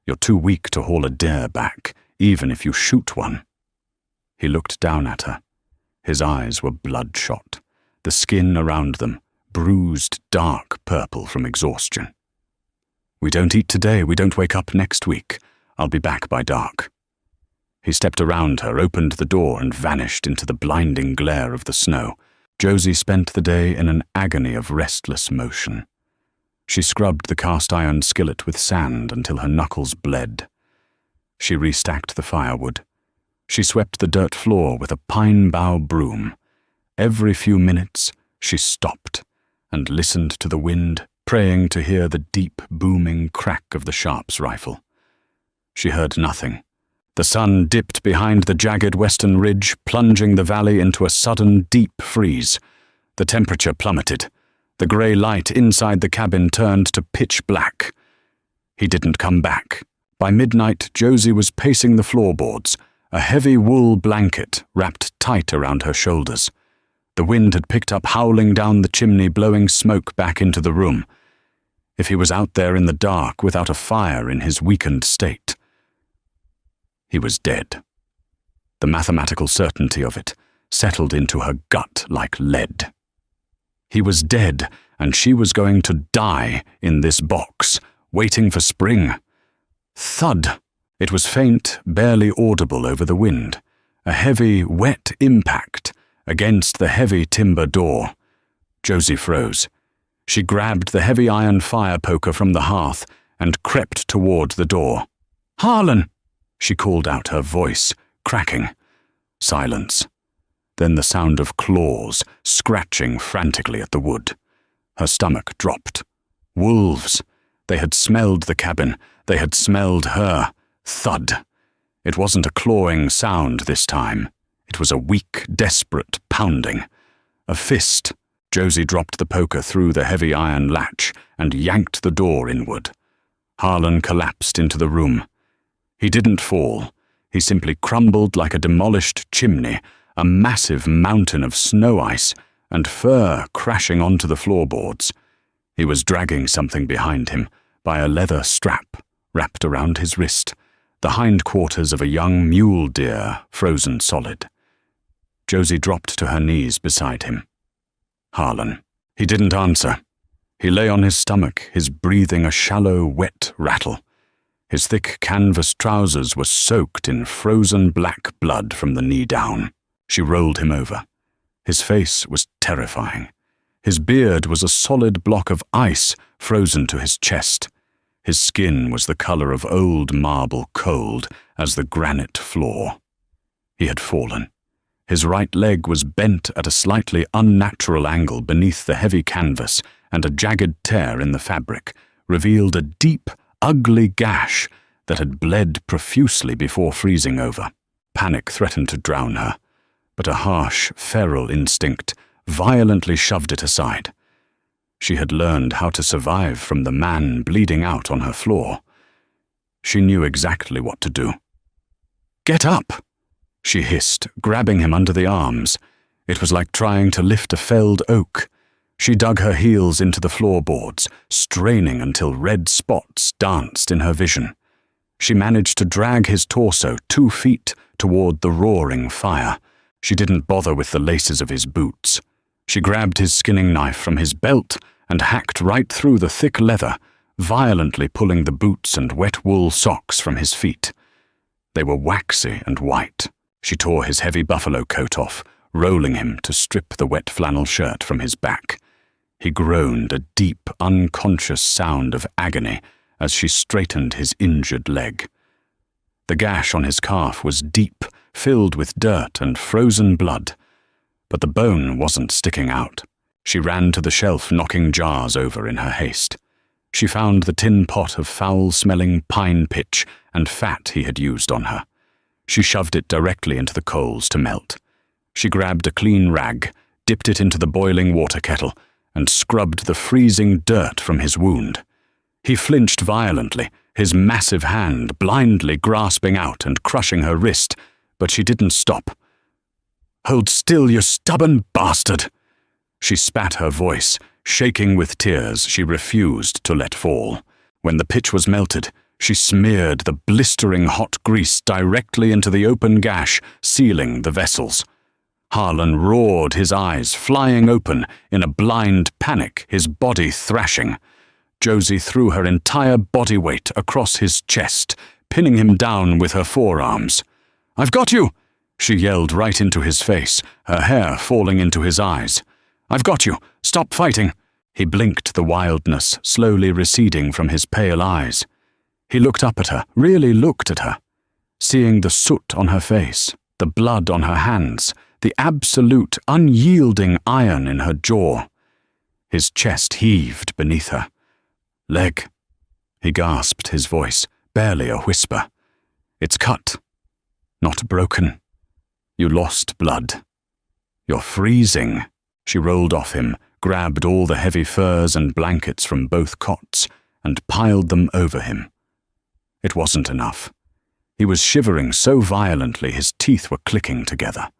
You're too weak to haul a deer back, even if you shoot one." He looked down at her. His eyes were bloodshot, the skin around them bruised dark purple from exhaustion. "We don't eat today, we don't wake up next week. I'll be back by dark." He stepped around her, opened the door, and vanished into the blinding glare of the snow. Josie spent the day in an agony of restless motion. She scrubbed the cast-iron skillet with sand until her knuckles bled. She restacked the firewood. She swept the dirt floor with a pine bough broom. Every few minutes, she stopped and listened to the wind, praying to hear the deep, booming crack of the Sharps rifle. She heard nothing. The sun dipped behind the jagged western ridge, plunging the valley into a sudden deep freeze. The temperature plummeted. The grey light inside the cabin turned to pitch black. He didn't come back. By midnight, Josie was pacing the floorboards, a heavy wool blanket wrapped tight around her shoulders. The wind had picked up, howling down the chimney, blowing smoke back into the room. If he was out there in the dark without a fire in his weakened state, he was dead. The mathematical certainty of it settled into her gut like lead. He was dead, and she was going to die in this box, waiting for spring. Thud! It was faint, barely audible over the wind. A heavy, wet impact against the heavy timber door. Josie froze. She grabbed the heavy iron fire poker from the hearth and crept toward the door. "Harlan!" she called out, her voice cracking. Silence. Then the sound of claws scratching frantically at the wood. Her stomach dropped. Wolves! They had smelled the cabin. They had smelled her. Thud! It wasn't a clawing sound this time. It was a weak, desperate pounding. A fist. Josie dropped the poker through the heavy iron latch and yanked the door inward. Harlan collapsed into the room. He didn't fall. He simply crumbled like a demolished chimney, a massive mountain of snow ice and fur crashing onto the floorboards. He was dragging something behind him by a leather strap wrapped around his wrist, the hindquarters of a young mule deer frozen solid. Josie dropped to her knees beside him. Harlan. He didn't answer. He lay on his stomach, his breathing a shallow, wet rattle. His thick canvas trousers were soaked in frozen black blood from the knee down. She rolled him over. His face was terrifying. His beard was a solid block of ice frozen to his chest. His skin was the color of old marble, cold as the granite floor. He had fallen. His right leg was bent at a slightly unnatural angle beneath the heavy canvas, and a jagged tear in the fabric revealed a deep, ugly gash that had bled profusely before freezing over. Panic threatened to drown her, but a harsh, feral instinct violently shoved it aside. She had learned how to survive from the man bleeding out on her floor. She knew exactly what to do. "Get up!" she hissed, grabbing him under the arms. It was like trying to lift a felled oak. She dug her heels into the floorboards, straining until red spots danced in her vision. She managed to drag his torso 2 feet toward the roaring fire. She didn't bother with the laces of his boots. She grabbed his skinning knife from his belt and hacked right through the thick leather, violently pulling the boots and wet wool socks from his feet. They were waxy and white. She tore his heavy buffalo coat off, rolling him to strip the wet flannel shirt from his back. He groaned a deep, unconscious sound of agony as she straightened his injured leg. The gash on his calf was deep, filled with dirt and frozen blood, but the bone wasn't sticking out. She ran to the shelf, knocking jars over in her haste. She found the tin pot of foul-smelling pine pitch and fat he had used on her. She shoved it directly into the coals to melt. She grabbed a clean rag, dipped it into the boiling water kettle, and scrubbed the freezing dirt from his wound. He flinched violently, his massive hand blindly grasping out and crushing her wrist, but she didn't stop. "Hold still, you stubborn bastard!" She spat her voice, shaking with tears she refused to let fall. When the pitch was melted, she smeared the blistering hot grease directly into the open gash, sealing the vessels. Harlan roared, his eyes flying open in a blind panic, his body thrashing. Josie threw her entire body weight across his chest, pinning him down with her forearms. "I've got you!" she yelled right into his face, her hair falling into his eyes. "I've got you! Stop fighting!" He blinked, the wildness slowly receding from his pale eyes. He looked up at her, really looked at her, seeing the soot on her face, the blood on her hands, the absolute, unyielding iron in her jaw. His chest heaved beneath her. "Leg," he gasped, his voice barely a whisper. "It's cut. Not broken. You lost blood. You're freezing. She rolled off him, grabbed all the heavy furs and blankets from both cots, and piled them over him. It wasn't enough. He was shivering so violently his teeth were clicking together.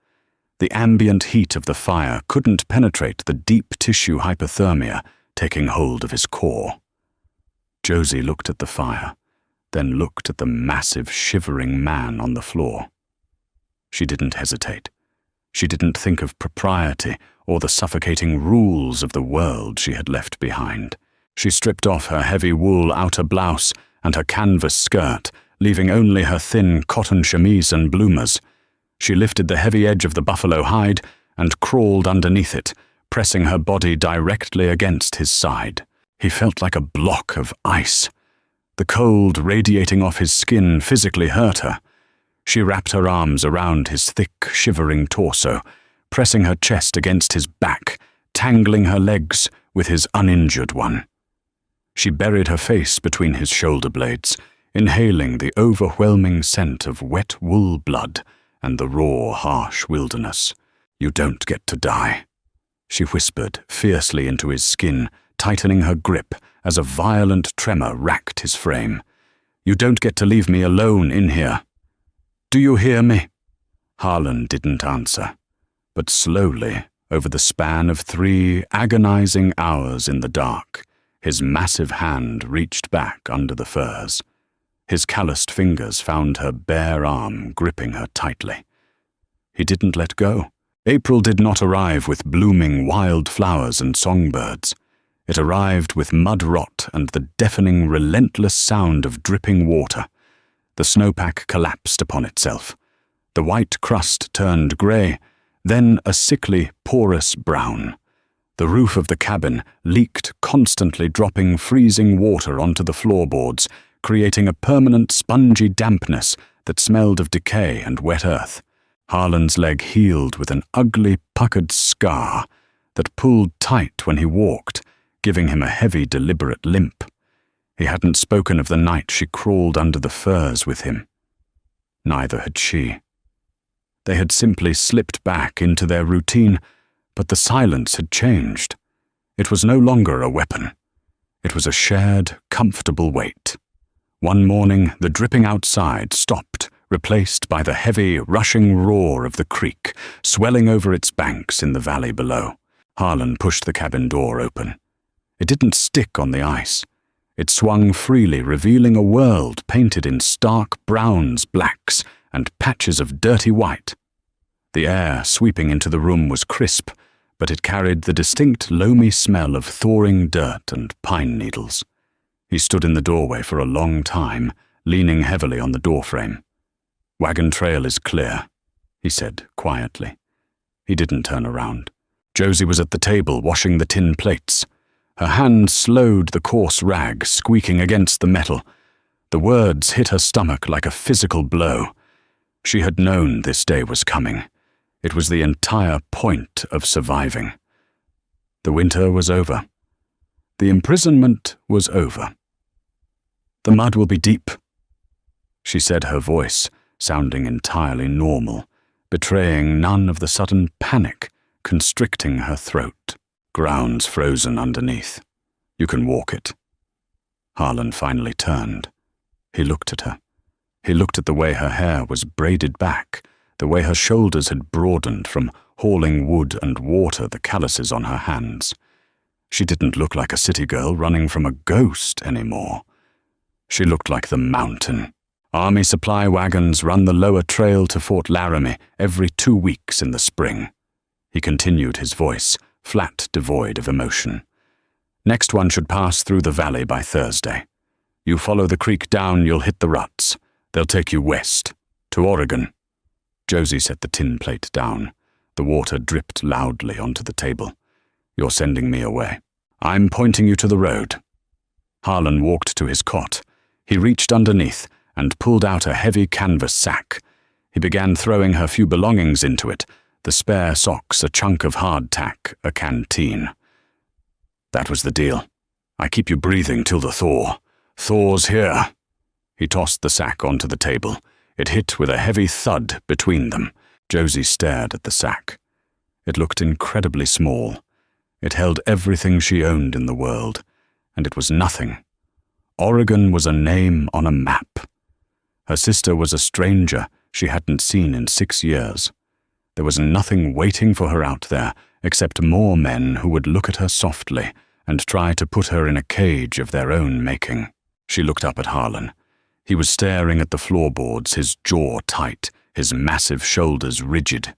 The ambient heat of the fire couldn't penetrate the deep tissue hypothermia taking hold of his core. Josie looked at the fire, then looked at the massive, shivering man on the floor. She didn't hesitate. She didn't think of propriety or the suffocating rules of the world she had left behind. She stripped off her heavy wool outer blouse and her canvas skirt, leaving only her thin cotton chemise and bloomers. She lifted the heavy edge of the buffalo hide and crawled underneath it, pressing her body directly against his side. He felt like a block of ice. The cold radiating off his skin physically hurt her. She wrapped her arms around his thick, shivering torso, pressing her chest against his back, tangling her legs with his uninjured one. She buried her face between his shoulder blades, inhaling the overwhelming scent of wet wool blood and the raw, harsh wilderness. "You don't get to die," she whispered fiercely into his skin, tightening her grip as a violent tremor racked his frame. "You don't get to leave me alone in here. Do you hear me?" Harlan didn't answer, but slowly, over the span of 3 agonizing hours in the dark, his massive hand reached back under the furs. His calloused fingers found her bare arm, gripping her tightly. He didn't let go. April did not arrive with blooming wild flowers and songbirds. It arrived with mud rot and the deafening, relentless sound of dripping water. The snowpack collapsed upon itself. The white crust turned grey, then a sickly, porous brown. The roof of the cabin leaked, constantly dropping freezing water onto the floorboards, creating a permanent spongy dampness that smelled of decay and wet earth. Harlan's leg healed with an ugly, puckered scar that pulled tight when he walked, giving him a heavy, deliberate limp. He hadn't spoken of the night she crawled under the furs with him. Neither had she. They had simply slipped back into their routine, but the silence had changed. It was no longer a weapon. It was a shared, comfortable weight. One morning, the dripping outside stopped, replaced by the heavy, rushing roar of the creek, swelling over its banks in the valley below. Harlan pushed the cabin door open. It didn't stick on the ice. It swung freely, revealing a world painted in stark browns, blacks, and patches of dirty white. The air sweeping into the room was crisp, but it carried the distinct, loamy smell of thawing dirt and pine needles. He stood in the doorway for a long time, leaning heavily on the doorframe. "Wagon trail is clear," he said quietly. He didn't turn around. Josie was at the table washing the tin plates. Her hand slowed the coarse rag, squeaking against the metal. The words hit her stomach like a physical blow. She had known this day was coming. It was the entire point of surviving. The winter was over. The imprisonment was over. "The mud will be deep," she said, her voice sounding entirely normal, betraying none of the sudden panic constricting her throat. Ground's frozen underneath. You can walk it. Harlan finally turned. He looked at her. He looked at the way her hair was braided back, the way her shoulders had broadened from hauling wood and water the calluses on her hands. She didn't look like a city girl running from a ghost anymore. She looked like the mountain. Army supply wagons run the lower trail to Fort Laramie every 2 weeks in the spring. He continued, his voice flat, devoid of emotion. Next one should pass through the valley by Thursday. You follow the creek down, you'll hit the ruts. They'll take you west, to Oregon. Josie set the tin plate down. The water dripped loudly onto the table. You're sending me away. I'm pointing you to the road. Harlan walked to his cot. He reached underneath and pulled out a heavy canvas sack. He began throwing her few belongings into it, the spare socks, a chunk of hardtack, a canteen. That was the deal. I keep you breathing till the thaw. Thaw's here. He tossed the sack onto the table. It hit with a heavy thud between them. Josie stared at the sack. It looked incredibly small. It held everything she owned in the world, and it was nothing. Oregon was a name on a map. Her sister was a stranger she hadn't seen in 6 years. There was nothing waiting for her out there except more men who would look at her softly and try to put her in a cage of their own making. She looked up at Harlan. He was staring at the floorboards, his jaw tight, his massive shoulders rigid.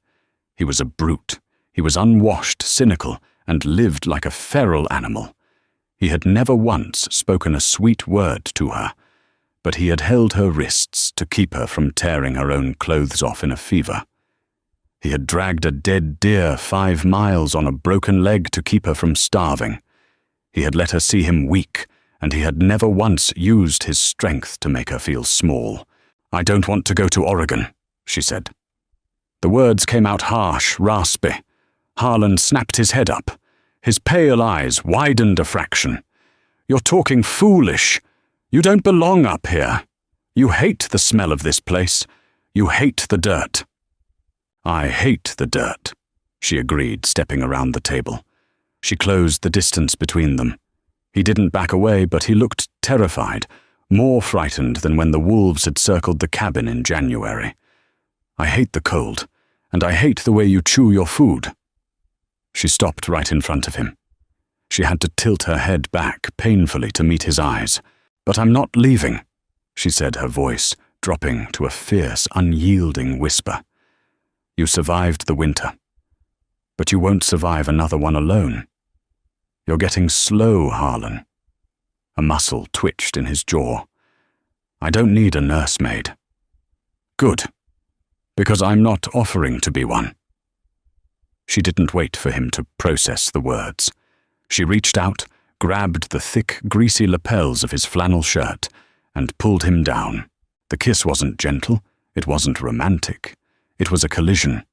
He was a brute. He was unwashed, cynical, and lived like a feral animal. He had never once spoken a sweet word to her, but he had held her wrists to keep her from tearing her own clothes off in a fever. He had dragged a dead deer 5 miles on a broken leg to keep her from starving. He had let her see him weak, and he had never once used his strength to make her feel small. "I don't want to go to Oregon," she said. The words came out harsh, raspy. Harlan snapped his head up. His pale eyes widened a fraction. "You're talking foolish. You don't belong up here. You hate the smell of this place. You hate the dirt." "I hate the dirt," she agreed, stepping around the table. She closed the distance between them. He didn't back away, but he looked terrified, more frightened than when the wolves had circled the cabin in January. "I hate the cold, and I hate the way you chew your food." She stopped right in front of him. She had to tilt her head back painfully to meet his eyes. "But I'm not leaving," she said, her voice dropping to a fierce, unyielding whisper. "You survived the winter, but you won't survive another one alone. You're getting slow, Harlan." A muscle twitched in his jaw. "I don't need a nursemaid." "Good, because I'm not offering to be one." She didn't wait for him to process the words. She reached out, grabbed the thick, greasy lapels of his flannel shirt, and pulled him down. The kiss wasn't gentle, it wasn't romantic. It was a collision.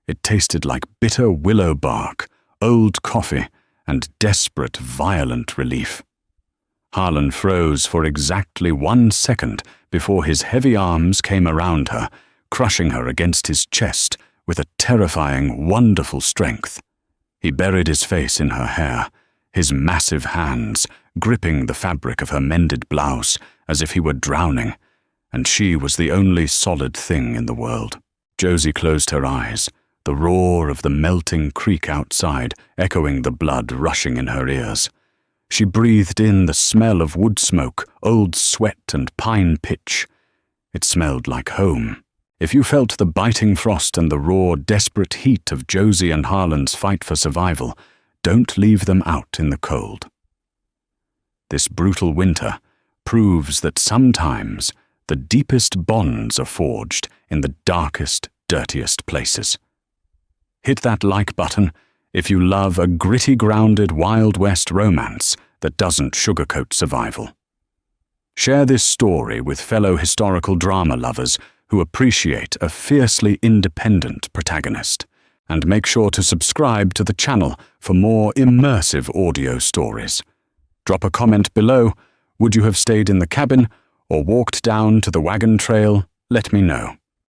It tasted like bitter willow bark, old coffee, and desperate, violent relief. Harlan froze for exactly 1 second before his heavy arms came around her, crushing her against his chest with a terrifying, wonderful strength. He buried his face in her hair, his massive hands gripping the fabric of her mended blouse as if he were drowning, and she was the only solid thing in the world. Josie closed her eyes, the roar of the melting creek outside echoing the blood rushing in her ears. She breathed in the smell of wood smoke, old sweat, and pine pitch. It smelled like home. If you felt the biting frost and the raw, desperate heat of Josie and Harlan's fight for survival, don't leave them out in the cold. This brutal winter proves that sometimes the deepest bonds are forged in the darkest, dirtiest places. Hit that like button if you love a gritty, grounded Wild West romance that doesn't sugarcoat survival. Share this story with fellow historical drama lovers who appreciate a fiercely independent protagonist, and make sure to subscribe to the channel for more immersive audio stories. Drop a comment below. Would you have stayed in the cabin or walked down to the wagon trail? Let me know.